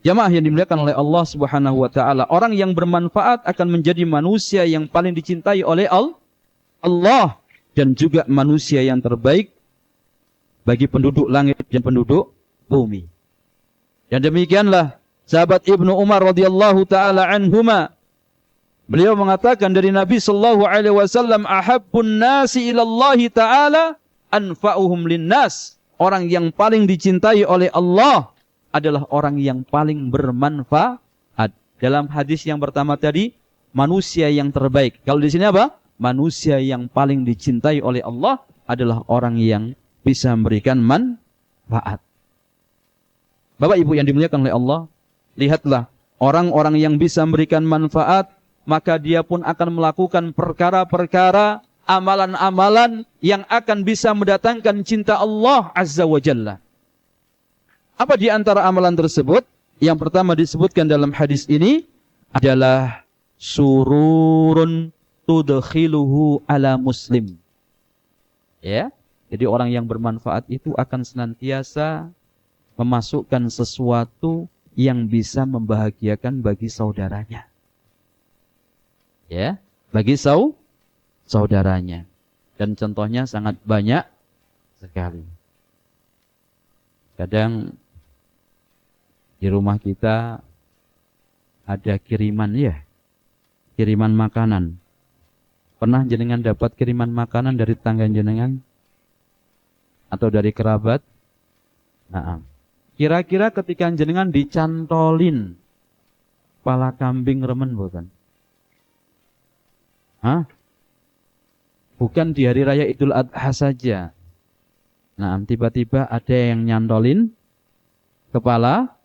Jamaah yang dimuliakan oleh Allah Subhanahu wa Ta'ala, orang yang bermanfaat akan menjadi manusia yang paling dicintai oleh Allah dan juga manusia yang terbaik bagi penduduk langit dan penduduk bumi. Dan demikianlah sahabat Ibnu Umar radhiyallahu taala anhuma, beliau mengatakan dari Nabi sallallahu alaihi wasallam, ahabbun nasi ila Allah taala anfa'uhum linnas. Orang yang paling dicintai oleh Allah adalah orang yang paling bermanfaat. Dalam hadis yang pertama tadi, manusia yang terbaik. Kalau di sini apa? Manusia yang paling dicintai oleh Allah adalah orang yang bisa memberikan manfaat. Bapak Ibu yang dimuliakan oleh Allah, lihatlah orang-orang yang bisa memberikan manfaat, maka dia pun akan melakukan perkara-perkara, amalan-amalan yang akan bisa mendatangkan cinta Allah Azza wa Jalla. Apa di antara amalan tersebut? Yang pertama disebutkan dalam hadis ini adalah sururun tudkhiluhu ala muslim. Ya, jadi orang yang bermanfaat itu akan senantiasa memasukkan sesuatu yang bisa membahagiakan bagi saudaranya. Ya, bagi saudaranya. Dan contohnya sangat banyak sekali. Kadang di rumah kita ada kiriman ya, kiriman makanan. Pernah jenengan dapat kiriman makanan dari tangga jenengan? Atau dari kerabat? Nah, kira-kira ketika jenengan dicantolin kepala kambing remen bukan? Hah? Bukan di hari raya Idul Adha saja. Nah, tiba-tiba ada yang nyantolin kepala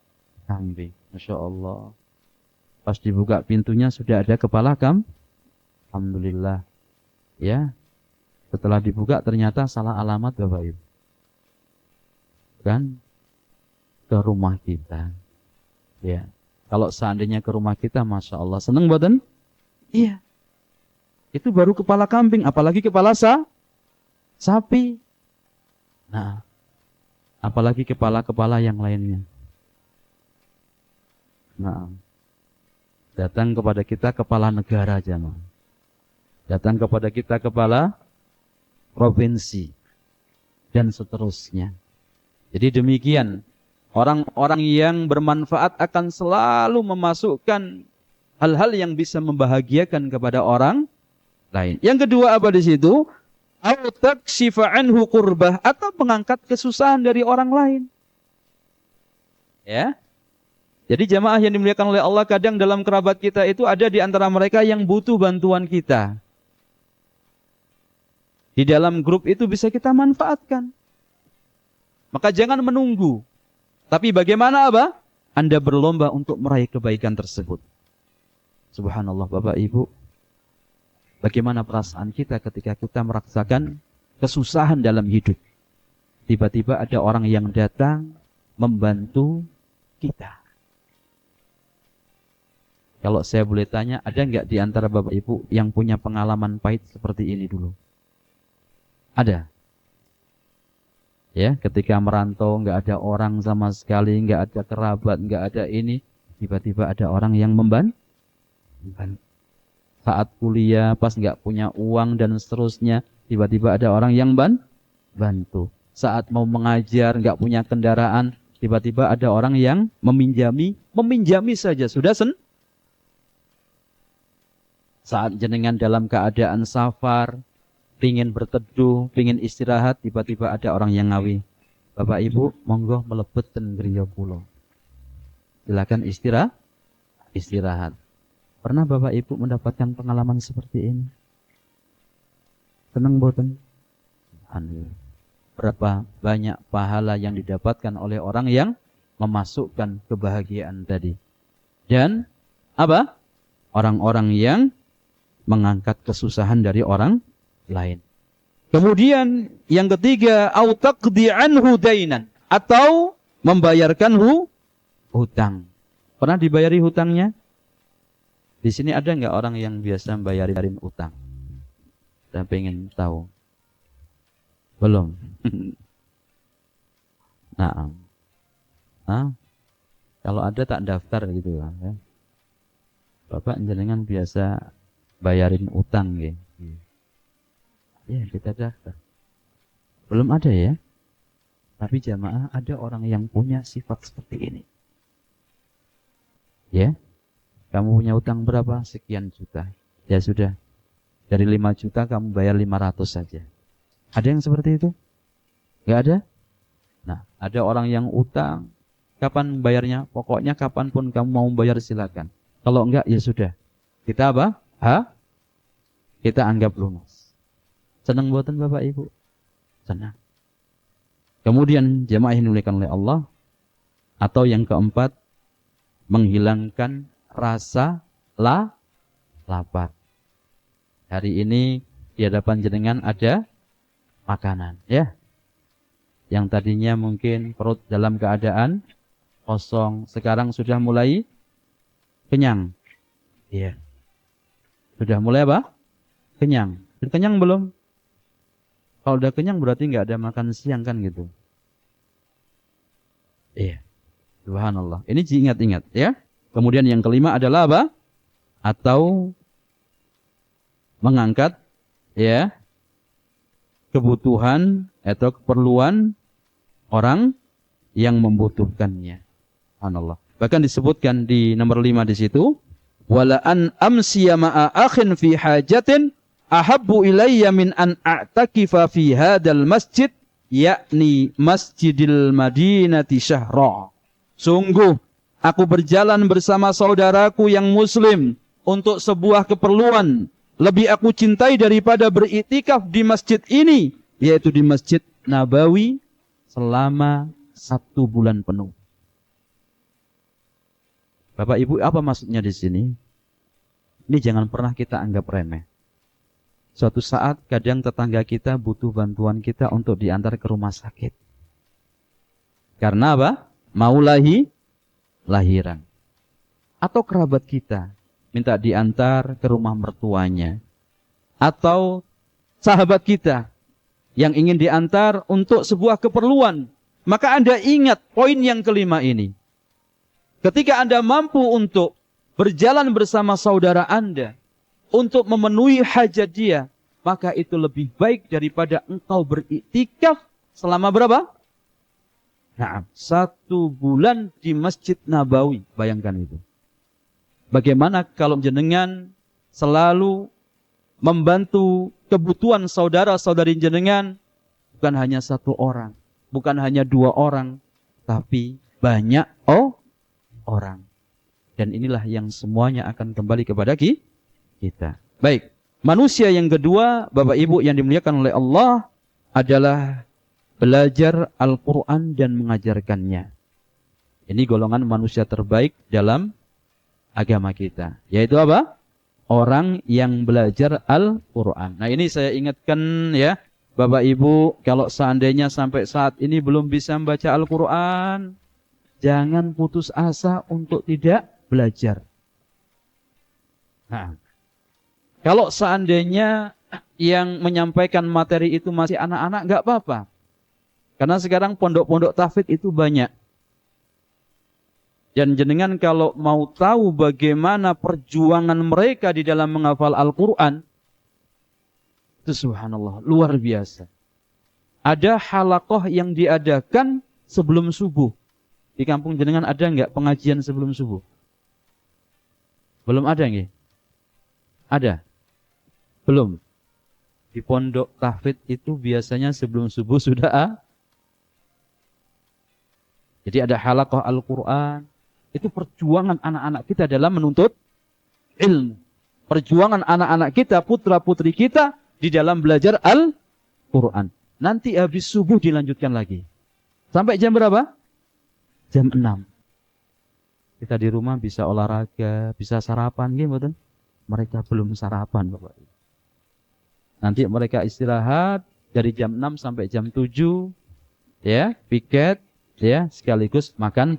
kambing. Masya Allah. Pas dibuka pintunya sudah ada kepala Alhamdulillah. Ya. Setelah dibuka ternyata salah alamat Bapak Ibu. Kan? Ke rumah kita. Ya. Kalau seandainya ke rumah kita, Masya Allah. Seneng badan? Iya. Itu baru kepala kambing. Apalagi kepala sapi. Nah. Apalagi kepala-kepala yang lainnya. Nah. Datang kepada kita kepala negara jemaah. Datang kepada kita kepala provinsi. Dan seterusnya. Jadi demikian. Orang-orang yang bermanfaat akan selalu memasukkan hal-hal yang bisa membahagiakan kepada orang lain. Yang kedua apa di situ? Au takshifa anhu qurbah, atau mengangkat kesusahan dari orang lain. Ya. Jadi jamaah yang dimuliakan oleh Allah, kadang dalam kerabat kita itu ada di antara mereka yang butuh bantuan kita. Di dalam grup itu bisa kita manfaatkan. Maka jangan menunggu. Tapi bagaimana apa? Anda berlomba untuk meraih kebaikan tersebut. Subhanallah Bapak Ibu. Bagaimana perasaan kita ketika kita merasakan kesusahan dalam hidup. Tiba-tiba ada orang yang datang membantu kita. Kalau saya boleh tanya, ada nggak di antara Bapak Ibu yang punya pengalaman pahit seperti ini dulu? Ada. Ya, ketika merantau nggak ada orang sama sekali, nggak ada kerabat, nggak ada ini, tiba-tiba ada orang yang membantu. Saat kuliah, pas nggak punya uang dan seterusnya, tiba-tiba ada orang yang bantu. Saat mau mengajar, nggak punya kendaraan, tiba-tiba ada orang yang meminjami saja sudah Saat jenengan dalam keadaan safar, pingin berteduh, pingin istirahat, tiba-tiba ada orang yang ngawi. Bapak Ibu, monggo melebet ten griya kula. Silakan istirahat. Pernah Bapak Ibu mendapatkan pengalaman seperti ini? Senang boten? anhu. Berapa banyak pahala yang didapatkan oleh orang yang memasukkan kebahagiaan tadi. Dan apa? Orang-orang yang mengangkat kesusahan dari orang lain. Kemudian yang ketiga, au taqdi anhu dainan, atau membayarkan hutang. Pernah dibayari hutangnya? Di sini ada nggak orang yang biasa membayarin hutang? Saya pengen tahu. Belum. Nah, kalau ada tak daftar gitu lah. Ya. Bapak jenengan biasa bayarin utang gitu. Ya kita daftar. Belum ada ya. Tapi jamaah ada orang yang punya sifat seperti ini. Ya, kamu punya utang berapa? Sekian juta. Ya sudah. Dari 5 juta kamu bayar 500 saja. Ada yang seperti itu? Enggak ada? Nah, ada orang yang utang. Kapan bayarnya? Pokoknya kapanpun kamu mau bayar silakan. Kalau enggak, ya sudah. Kita apa? Kita anggap lunas. Senang buatan Bapak Ibu? Senang. Kemudian jemaah yang dimuliakan oleh Allah. Atau yang keempat, menghilangkan rasa lapar. Hari ini di hadapan jenengan ada makanan, ya. Yang tadinya mungkin perut dalam keadaan kosong, sekarang sudah mulai kenyang. Iya. Sudah mulai apa? Kenyang. Sudah kenyang belum? Kalau udah kenyang berarti nggak ada makan siang kan gitu. Iya. Subhanallah. Ini diingat-ingat ya. Kemudian yang kelima adalah apa? Atau mengangkat ya kebutuhan atau keperluan orang yang membutuhkannya. Subhanallah. Bahkan disebutkan di nomor 5 di situ, wala an amsiya ma'a akhin fi hajatin ahabbu ilayya min an a'takifa fi hadzal masjid, yakni Masjidil Madinati syahra. Sungguh aku berjalan bersama saudaraku yang muslim untuk sebuah keperluan lebih aku cintai daripada beriktikaf di masjid ini, yaitu di Masjid Nabawi selama 1 bulan penuh. Bapak Ibu, apa maksudnya di sini? Ini jangan pernah kita anggap remeh. Suatu saat kadang tetangga kita butuh bantuan kita untuk diantar ke rumah sakit. Karena apa? Mau lahiran. Atau kerabat kita minta diantar ke rumah mertuanya. Atau sahabat kita yang ingin diantar untuk sebuah keperluan. Maka Anda ingat poin yang kelima ini. Ketika Anda mampu untuk berjalan bersama saudara Anda untuk memenuhi hajat dia, maka itu lebih baik daripada engkau beriktikaf selama berapa? Nah, 1 bulan di Masjid Nabawi. Bayangkan itu. Bagaimana kalau jenengan selalu membantu kebutuhan saudara-saudari jenengan, bukan hanya 1 orang, bukan hanya 2 orang, tapi banyak orang. Dan inilah yang semuanya akan kembali kepada kita. Baik, manusia yang kedua, Bapak Ibu yang dimuliakan oleh Allah, adalah belajar Al-Quran dan mengajarkannya. Ini golongan manusia terbaik dalam agama kita. Yaitu apa? Orang yang belajar Al-Quran. Nah ini saya ingatkan ya, Bapak Ibu, kalau seandainya sampai saat ini belum bisa membaca Al-Quran, jangan putus asa untuk tidak belajar. Nah, kalau seandainya yang menyampaikan materi itu masih anak-anak, nggak apa-apa. Karena sekarang pondok-pondok tahfidz itu banyak. Dan jenengan kalau mau tahu bagaimana perjuangan mereka di dalam menghafal Al-Quran, itu subhanallah, luar biasa. Ada halaqah yang diadakan sebelum subuh. Di kampung jenengan ada nggak pengajian sebelum subuh? Belum ada nggih? Ada? Belum. Di pondok tahfidz itu biasanya sebelum subuh sudah. Jadi ada halaqah Al-Quran. Itu perjuangan anak-anak kita dalam menuntut ilmu. Perjuangan anak-anak kita, putra-putri kita di dalam belajar Al-Quran. Nanti habis subuh dilanjutkan lagi. Sampai jam berapa? Jam 6. Kita di rumah bisa olahraga, bisa sarapan, gitu. Mereka belum sarapan, Bapak. Nanti mereka istirahat dari jam 6 sampai jam 7, ya, piket, ya, sekaligus makan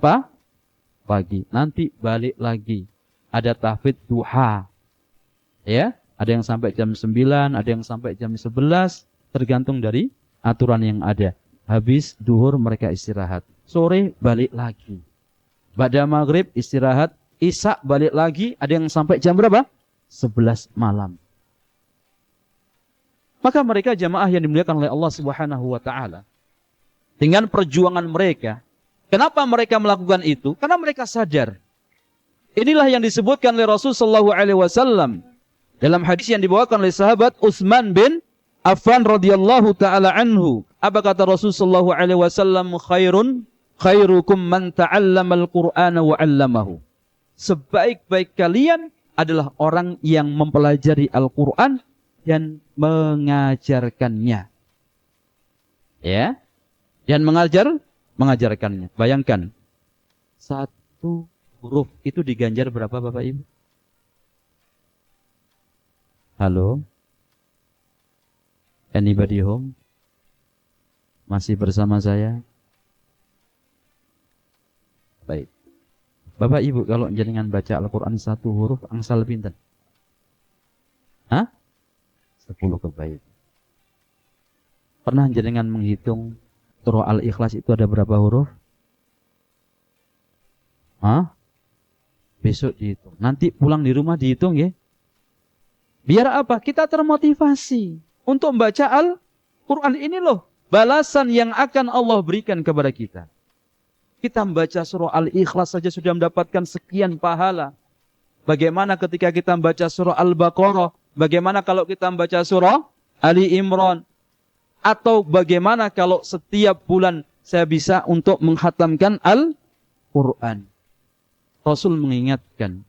pagi. Nanti balik lagi. Ada tahfidz duha. Ya, ada yang sampai jam 9, ada yang sampai jam 11, tergantung dari aturan yang ada. Habis duhur mereka istirahat. Sore balik lagi. Ba'da maghrib istirahat, isya balik lagi, ada yang sampai jam berapa? 11 malam. Maka mereka jamaah yang dimuliakan oleh Allah Subhanahu wa taala, dengan perjuangan mereka, kenapa mereka melakukan itu? Karena mereka sadar. Inilah yang disebutkan oleh Rasul sallallahu alaihi wasallam dalam hadis yang dibawakan oleh sahabat Utsman bin Affan radhiyallahu taala anhu. Apa kata Rasul sallallahu alaihi wasallam? Khairukum man ta'allamal Qur'ana wa 'allamahu. Sebaik-baik kalian adalah orang yang mempelajari Al-Qur'an dan mengajarkannya. Ya. Dan mengajarkannya. Bayangkan, satu huruf itu diganjar berapa, Bapak Ibu? Halo? Anybody home? Masih bersama saya? Baik. Bapak Ibu, kalau jenengan baca Al-Quran satu huruf, angsal pinten? Hah? 10 kebaikan. Pernah jenengan menghitung surah Al-Ikhlas itu ada berapa huruf? Hah? Besok dihitung. Nanti pulang di rumah dihitung ya. Biar apa? Kita termotivasi untuk membaca Al-Quran ini loh. Balasan yang akan Allah berikan kepada kita. Kita membaca surah Al-Ikhlas saja sudah mendapatkan sekian pahala. Bagaimana ketika kita membaca surah Al-Baqarah? Bagaimana kalau kita membaca surah Ali Imran? Atau bagaimana kalau setiap bulan saya bisa untuk menghatamkan Al-Quran? Rasul mengingatkan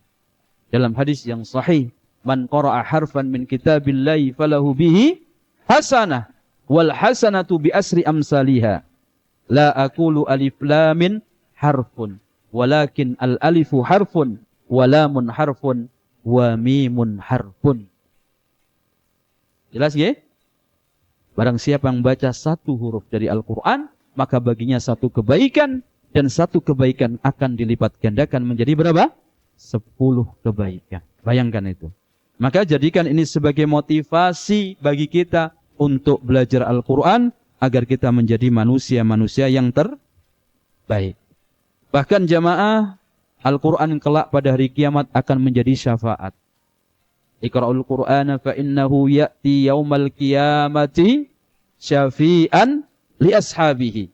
dalam hadis yang sahih, man qara'a harfan min kitabillahi falahu bihi hasanah wal hasanatu bi asri amsalihah. La aqulu alif lamin harfun walakin al alifu harfun wa lamun harfun wa mimun harfun. Jelas ya? Barang siapa yang baca satu huruf dari Al-Quran, maka baginya satu kebaikan, dan satu kebaikan akan dilipat gandakan menjadi berapa? 10 kebaikan. Bayangkan itu. Maka jadikan ini sebagai motivasi bagi kita untuk belajar Al-Quran, agar kita menjadi manusia-manusia yang terbaik. Bahkan jamaah, Al-Quran kelak pada hari kiamat akan menjadi syafaat. Iqra'ul Qur'ana fa innahu ya'ti yaumal qiyamati syafi'an li ashabihi.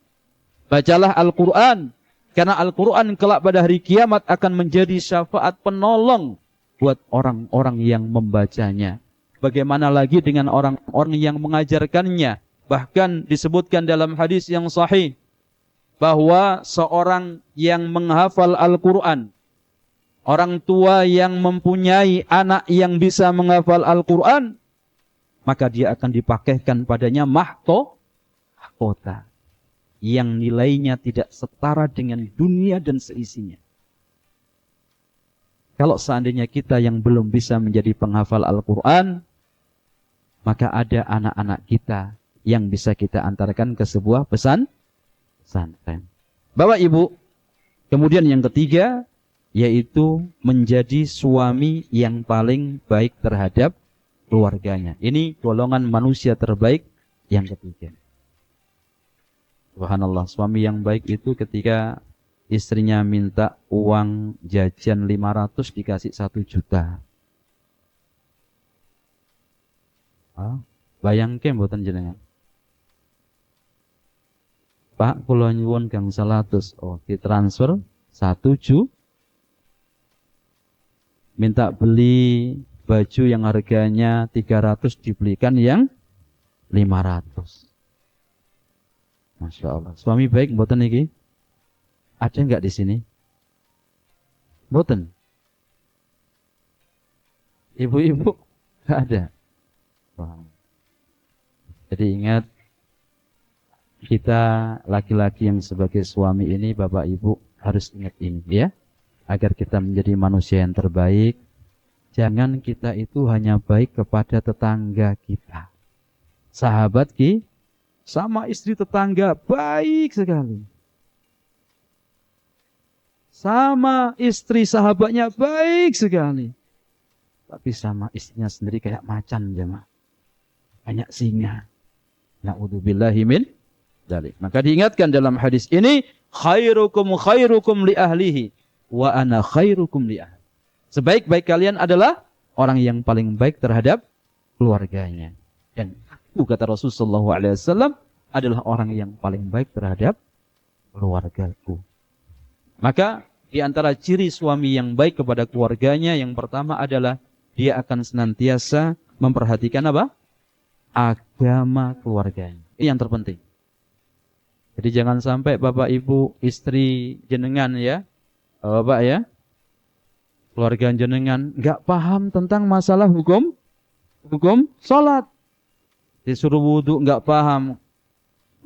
Bacalah Al-Quran, karena Al-Quran kelak pada hari kiamat akan menjadi syafaat penolong buat orang-orang yang membacanya. Bagaimana lagi dengan orang-orang yang mengajarkannya? Bahkan disebutkan dalam hadis yang sahih, bahwa seorang yang menghafal Al-Quran, orang tua yang mempunyai anak yang bisa menghafal Al-Quran, maka dia akan dipakaikan padanya mahkota yang nilainya tidak setara dengan dunia dan seisinya. Kalau seandainya kita yang belum bisa menjadi penghafal Al-Quran, maka ada anak-anak kita yang bisa kita antarkan ke sebuah pesantren. Bapak Ibu, kemudian yang ketiga, yaitu menjadi suami yang paling baik terhadap keluarganya. Ini golongan manusia terbaik yang ketiga. Subhanallah, suami yang baik itu ketika istrinya minta uang jajan 500 dikasih 1 juta. Bayangke mboten jenengan. Pak, kula nyuwun gang 100. Oh, ditransfer 1 juta. Minta beli baju yang harganya 300 dibelikan yang 500. Masya Allah. Suami baik mboten niki? Ada enggak di sini? Mboten. Ibu-ibu enggak ada. Wah. Jadi ingat, kita laki-laki yang sebagai suami ini, Bapak Ibu harus ingat ini ya, agar kita menjadi manusia yang terbaik. Jangan kita itu hanya baik kepada tetangga kita, sahabat kita, sama istri tetangga baik sekali, sama istri sahabatnya baik sekali, tapi sama istrinya sendiri kayak macan jemaah, banyak singa. Na'udzubillahi min dzalik. Maka diingatkan dalam hadis ini, khairukum khairukum li ahlihi wa ana khairukum li ahli. Sebaik-baik kalian adalah orang yang paling baik terhadap keluarganya. Dan aku, kata Rasulullah SAW, adalah orang yang paling baik terhadap keluargaku. Maka di antara ciri suami yang baik kepada keluarganya, yang pertama adalah dia akan senantiasa memperhatikan apa? Agama keluarganya. Ini yang terpenting. Jadi jangan sampai Bapak Ibu istri jenengan ya, Bapak ya, keluarga jenengan nggak paham tentang masalah hukum sholat. Disuruh wudhu nggak paham.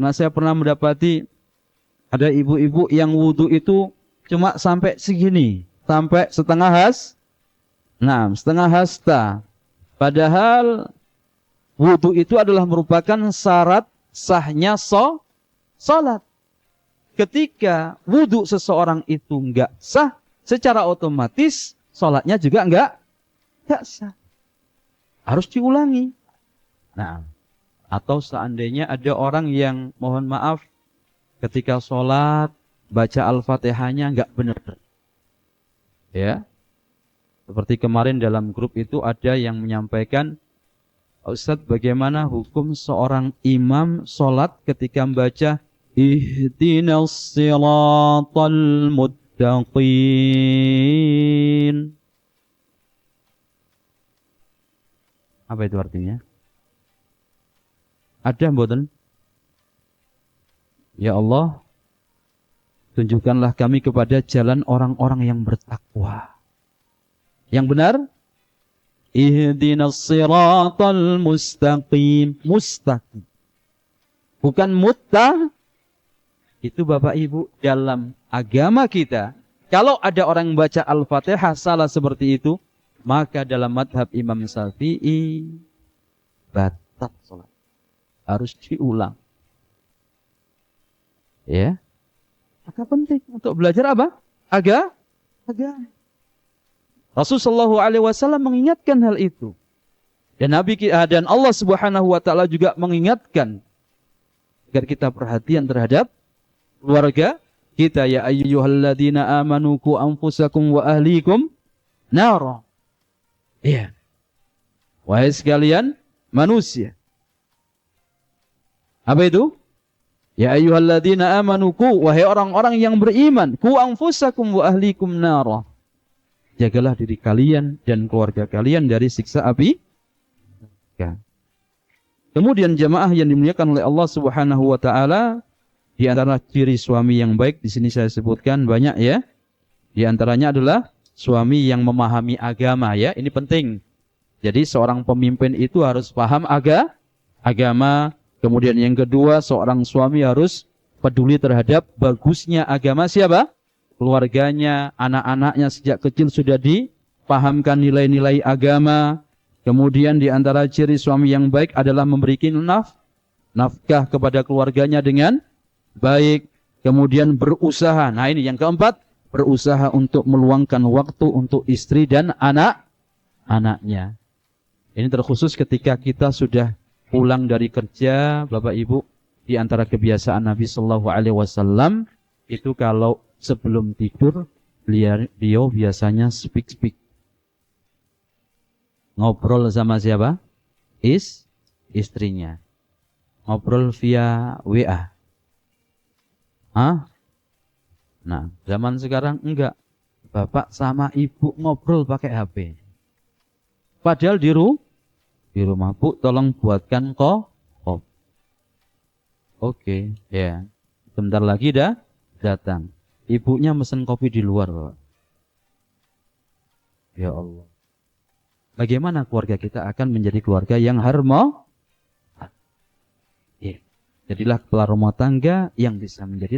Nah, saya pernah mendapati ada ibu-ibu yang wudhu itu cuma sampai segini, sampai setengah hasta. Padahal wudhu itu adalah merupakan syarat sahnya sholat. Ketika wudhu seseorang itu enggak sah, secara otomatis sholatnya juga enggak sah. Harus diulangi. Nah, atau seandainya ada orang yang mohon maaf ketika sholat baca Al-Fatihahnya enggak benar. Ya. Seperti kemarin dalam grup itu ada yang menyampaikan, Ustaz, bagaimana hukum seorang imam sholat ketika membaca Ihdinas siratal muttaqin? Apa itu artinya? Ada mboten? Ya Allah, tunjukkanlah kami kepada jalan orang-orang yang bertakwa. Yang benar? Ihdinas siratal mustaqim. Mustaqim. Bukan Itu Bapak Ibu dalam agama kita. Kalau ada orang baca Al-Fatihah salah seperti itu, maka dalam madhab Imam Syafi'i batal salat. Harus diulang. Ya. Maka penting untuk belajar apa? Agama. Rasulullah SAW mengingatkan hal itu. Dan Allah Subhanahu wa taala juga mengingatkan agar kita perhatian terhadap keluarga kita, ya ayyuhalladzina amanu qu anfusakum wa ahlikum nara. Iya. Wahai sekalian manusia. Apa itu? Ya ayyuhalladzina amanu qu, wahai orang-orang yang beriman, qu anfusakum wa ahlikum nara. Jagalah diri kalian dan keluarga kalian dari siksa api. Kemudian jemaah yang dimuliakan oleh Allah Subhanahu wa taala, di antara ciri suami yang baik di sini saya sebutkan banyak ya. Di antaranya adalah suami yang memahami agama ya. Ini penting. Jadi seorang pemimpin itu harus paham agama. Kemudian yang kedua, seorang suami harus peduli terhadap bagusnya agama siapa? Keluarganya, anak-anaknya sejak kecil sudah dipahamkan nilai-nilai agama. Kemudian di antara ciri suami yang baik adalah memberikan nafkah kepada keluarganya dengan baik. Kemudian berusaha. Nah ini yang keempat, berusaha untuk meluangkan waktu untuk istri dan anak-anaknya. Ini terkhusus ketika kita sudah pulang dari kerja, Bapak Ibu, di antara kebiasaan Nabi Shallallahu Alaihi Wasallam itu kalau sebelum tidur, beliau biasanya speak. Ngobrol sama siapa? Istrinya. Ngobrol via WA. Nah, zaman sekarang enggak. Bapak sama ibu ngobrol pakai HP. Padahal di rumah, Bu, tolong buatkan kopi. Oke, ya. Sebentar lagi datang. Ibunya mesen kopi di luar, Pak. Ya Allah. Bagaimana keluarga kita akan menjadi keluarga yang harmonis? Ya. Jadilah kepala rumah tangga yang bisa menjadi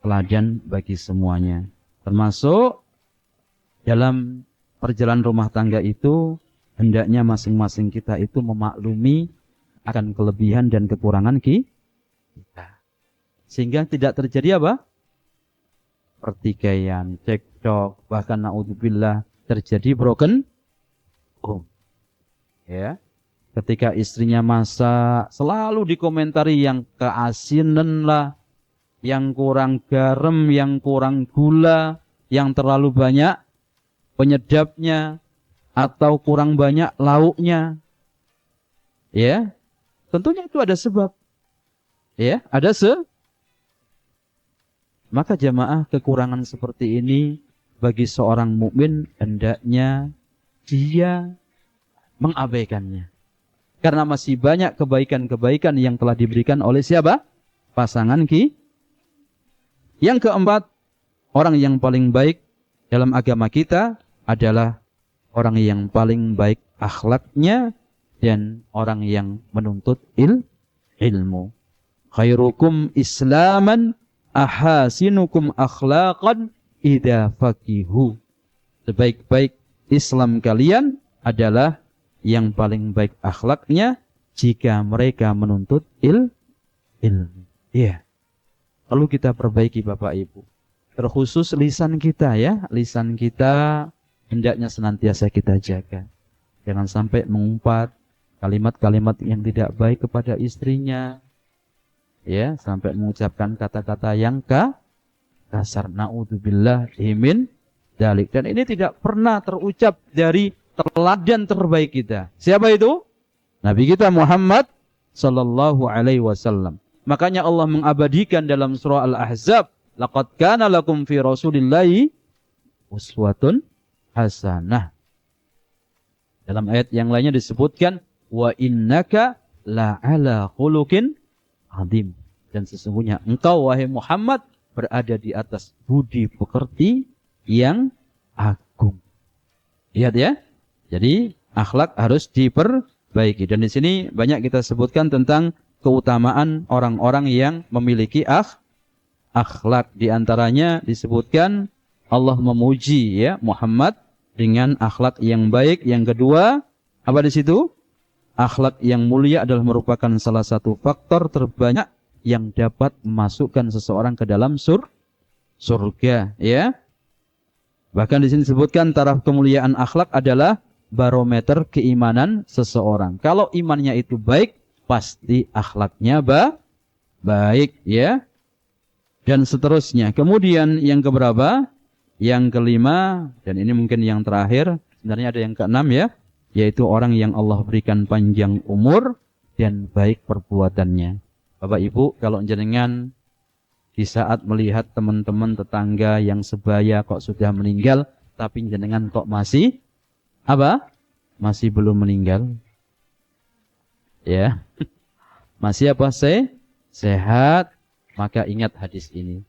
teladan bagi semuanya. Termasuk dalam perjalanan rumah tangga itu, hendaknya masing-masing kita itu memaklumi akan kelebihan dan kekurangan kita. Sehingga tidak terjadi apa? Pertikaian, cekcok, bahkan naudzubillah terjadi broken home. Ya. Ketika istrinya masak, selalu dikomentari yang keasinan lah, yang kurang garam, yang kurang gula, yang terlalu banyak penyedapnya, atau kurang banyak lauknya. Ya, tentunya itu ada sebab. Ya, ada Maka jamaah, kekurangan seperti ini bagi seorang mukmin hendaknya dia mengabaikannya. Karena masih banyak kebaikan-kebaikan yang telah diberikan oleh siapa? Pasangan Yang keempat, orang yang paling baik dalam agama kita adalah orang yang paling baik akhlaknya dan orang yang menuntut ilmu. Khairukum islaman ahasinukum akhlaqan idza faqihu. Sebaik-baik Islam kalian adalah yang paling baik akhlaknya jika mereka menuntut ilmu. Iya. Perlu kita perbaiki Bapak Ibu. Terkhusus lisan kita ya. Lisan kita hendaknya senantiasa kita jaga. Jangan sampai mengumpat kalimat-kalimat yang tidak baik kepada istrinya. Ya, sampai mengucapkan kata-kata yang kasar. Na'udzubillah min dzalik. Dan ini tidak pernah terucap dari teladan terbaik kita. Siapa itu? Nabi kita Muhammad sallallahu alaihi wasallam. Makanya Allah mengabadikan dalam surah Al-Ahzab, laqad kana lakum fi Rasulillahi uswatun hasanah. Dalam ayat yang lainnya disebutkan wa innaka la'ala khuluqin azim. Dan sesungguhnya engkau wahai Muhammad berada di atas budi pekerti yang agung. Lihat ya. Jadi akhlak harus diperbaiki. Dan di sini banyak kita sebutkan tentang keutamaan orang-orang yang memiliki akhlak. Di antaranya disebutkan Allah memuji ya Muhammad dengan akhlak yang baik. Yang kedua, apa di situ? Akhlak yang mulia adalah merupakan salah satu faktor terbanyak yang dapat memasukkan seseorang ke dalam surga ya. Bahkan di sini disebutkan taraf kemuliaan akhlak adalah barometer keimanan seseorang. Kalau imannya itu baik, pasti akhlaknya baik ya. Dan seterusnya. Kemudian yang keberapa? Yang kelima, dan ini mungkin yang terakhir, sebenarnya ada yang keenam ya, yaitu orang yang Allah berikan panjang umur dan baik perbuatannya. Bapak Ibu, kalau jenengan di saat melihat teman-teman tetangga yang sebaya kok sudah meninggal, tapi jenengan kok masih apa? Masih belum meninggal. Ya. Masih apa? Sehat. Maka ingat hadis ini.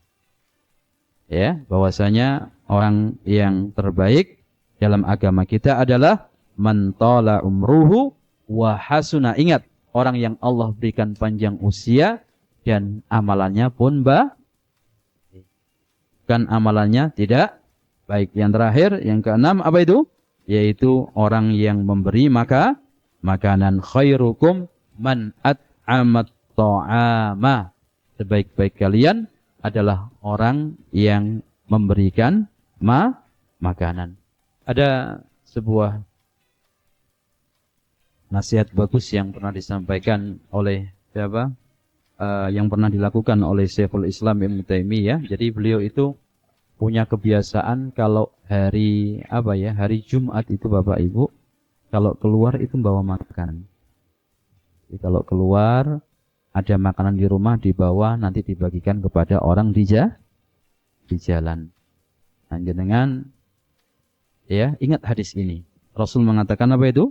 Ya, bahwasanya orang yang terbaik dalam agama kita adalah man tala umruhu wa hasuna. Ingat, orang yang Allah berikan panjang usia dan amalannya pun kan amalannya tidak baik. Yang terakhir, yang keenam apa itu? Yaitu orang yang memberi makanan. Khairukum man at'amat ta'ama. Sebaik-baik kalian adalah orang yang memberikan makanan. Ada sebuah nasihat bagus yang pernah disampaikan oleh siapa? Yang pernah dilakukan oleh Syekhul Islam Ibnu Taimiyah. Jadi beliau itu punya kebiasaan kalau hari Jumat itu Bapak Ibu, kalau keluar itu bawa makanan. Jadi kalau keluar ada makanan di rumah dibawa, nanti dibagikan kepada orang di jalan. Nah, jenengan ya ingat hadis ini. Rasul mengatakan apa itu?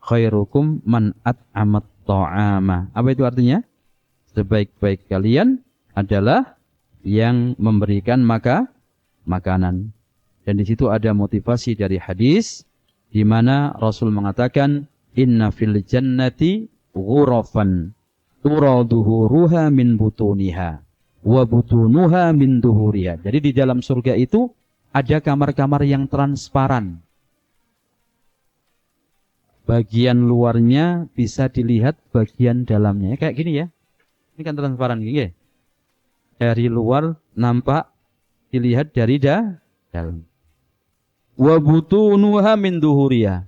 Khairukum man at'amat ta'ama. Apa itu artinya? Sebaik-baik kalian adalah yang memberikan makanan. Dan di situ ada motivasi dari hadis di mana Rasul mengatakan inna fil jannati ghurafan tura duhuruha min butuniha wa butunuha min duhuriha. Jadi di dalam surga itu ada kamar-kamar yang transparan. Bagian luarnya bisa dilihat bagian dalamnya. Kayak gini ya. Ini kan transparan gini ya. Dari luar nampak dilihat dari dalam. Wa butunuha min duhuriha.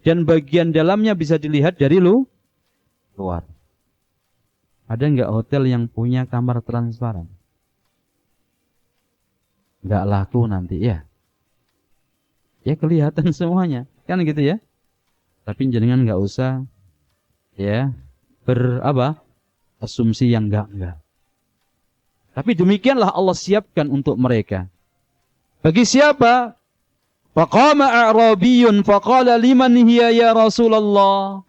Dan bagian dalamnya bisa dilihat dari luar. Ada nggak hotel yang punya kamar transparan? Nggak laku nanti ya. Ya kelihatan semuanya. Kan gitu ya. Tapi jenengan nggak usah ya asumsi yang enggak. Tapi demikianlah Allah siapkan untuk mereka. Bagi siapa? Faqama a'rabiyyun faqala liman hiya ya Rasulullah.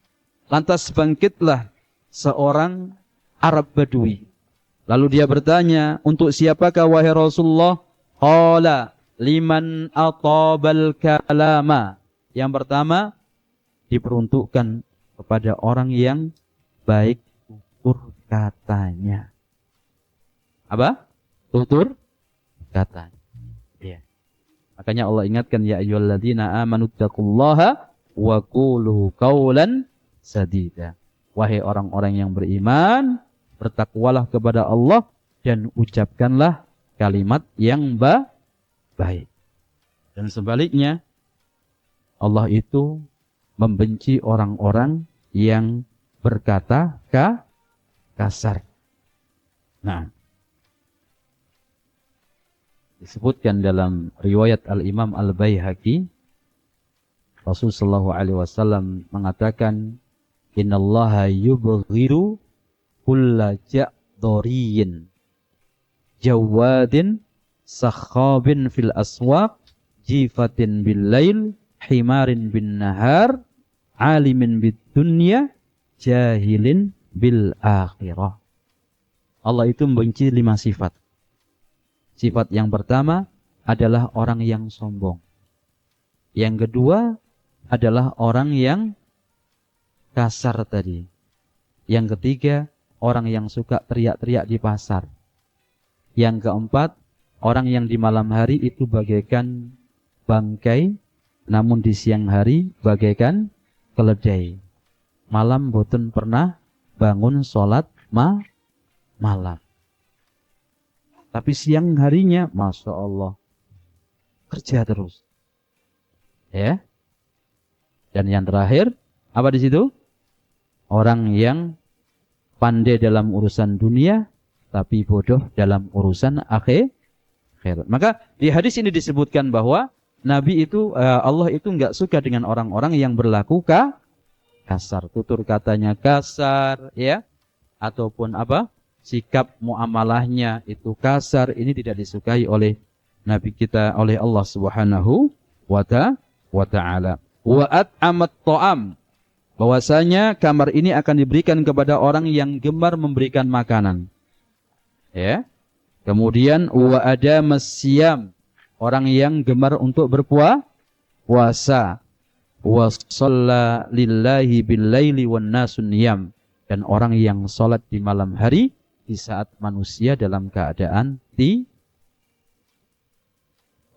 Lantas bangkitlah seorang Arab Badui. Lalu dia bertanya, untuk siapakah wahai Rasulullah? Qala liman atabal kalama. Yang pertama diperuntukkan kepada orang yang baik tutur katanya. Apa? Tutur katanya. Ya. Makanya Allah ingatkan, ya ayyuhalladzina amanu taqullaha wa qulu qawlan sadida. Wahai orang-orang yang beriman, bertakwalah kepada Allah dan ucapkanlah kalimat yang baik. Dan sebaliknya, Allah itu membenci orang-orang yang berkata kasar. Nah, disebutkan dalam riwayat Al-Imam Al-Baihaqi, Rasulullah SAW mengatakan, innallaha yubghiru kulla ja'doriyin jawadin sakhabin fil aswaq jifatin bil lail himarin bin nahar alimin bid dunya jahilin bil akhirah. Allah itu membenci 5 sifat. Sifat yang pertama adalah orang yang sombong. Yang kedua adalah orang yang kasar tadi. Yang ketiga, orang yang suka teriak-teriak di pasar. Yang keempat, orang yang di malam hari itu bagaikan bangkai, namun di siang hari bagaikan keledai. Malam boten pernah bangun sholat malam. Tapi siang harinya, Masya Allah, kerja terus. Ya. Dan yang terakhir, apa di situ? Orang yang pandai dalam urusan dunia, tapi bodoh dalam urusan akhirat. Maka di hadis ini disebutkan bahwa Nabi itu, Allah itu enggak suka dengan orang-orang yang berlaku kasar. Tutur katanya kasar, ya. Ataupun sikap muamalahnya itu kasar. Ini tidak disukai oleh Nabi kita, oleh Allah Subhanahu wa ta'ala. Wa at'amat ta'am. Bahwasanya kamar ini akan diberikan kepada orang yang gemar memberikan makanan. Ya. Kemudian wa adamas siyam. Orang yang gemar untuk berpuasa. Wa shalla lillahi bil laili wan nasun niyam. Dan orang yang salat di malam hari di saat manusia dalam keadaan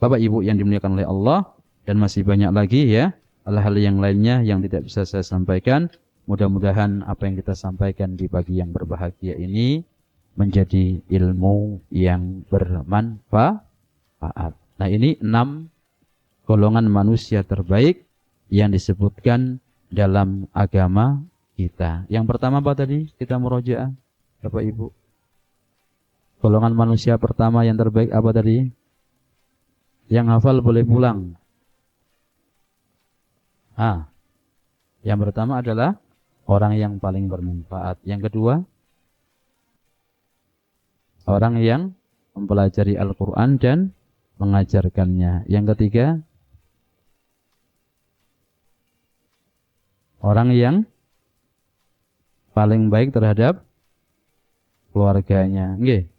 Bapak Ibu yang dimuliakan oleh Allah, dan masih banyak lagi ya hal-hal yang lainnya yang tidak bisa saya sampaikan. Mudah-mudahan apa yang kita sampaikan di pagi yang berbahagia ini menjadi ilmu yang bermanfaat. Nah, ini 6 golongan manusia terbaik yang disebutkan dalam agama kita. Yang pertama apa tadi? Kita murojaah, Bapak Ibu. Golongan manusia pertama yang terbaik apa tadi? Yang hafal boleh pulang. Yang pertama adalah orang yang paling bermanfaat. Yang kedua, orang yang mempelajari Al-Quran dan mengajarkannya. Yang ketiga, orang yang paling baik terhadap keluarganya. Nggih.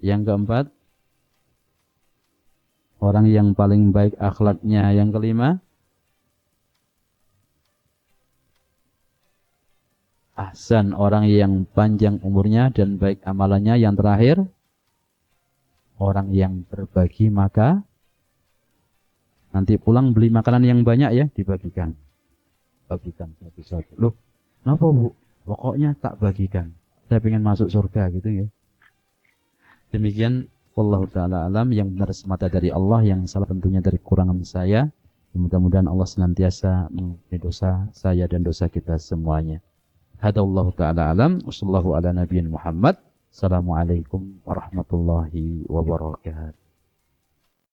Yang keempat, orang yang paling baik akhlaknya. Yang kelima, ahsan, orang yang panjang umurnya dan baik amalannya. Yang terakhir, orang yang berbagi, maka nanti pulang beli makanan yang banyak ya, dibagikan. Bagikan satu-satu. Loh, kenapa Bu? Pokoknya tak bagikan. Saya ingin masuk surga gitu ya. Demikian, wallahu ta'ala alam, yang benar semata dari Allah, yang salah tentunya dari kurangan saya. Mudah-mudahan Allah senantiasa mengampuni dosa saya dan dosa kita semuanya. Hadallahu ta'ala alam. Wassallallahu ala nabiyyin Muhammad. Assalamualaikum warahmatullahi wabarakatuh.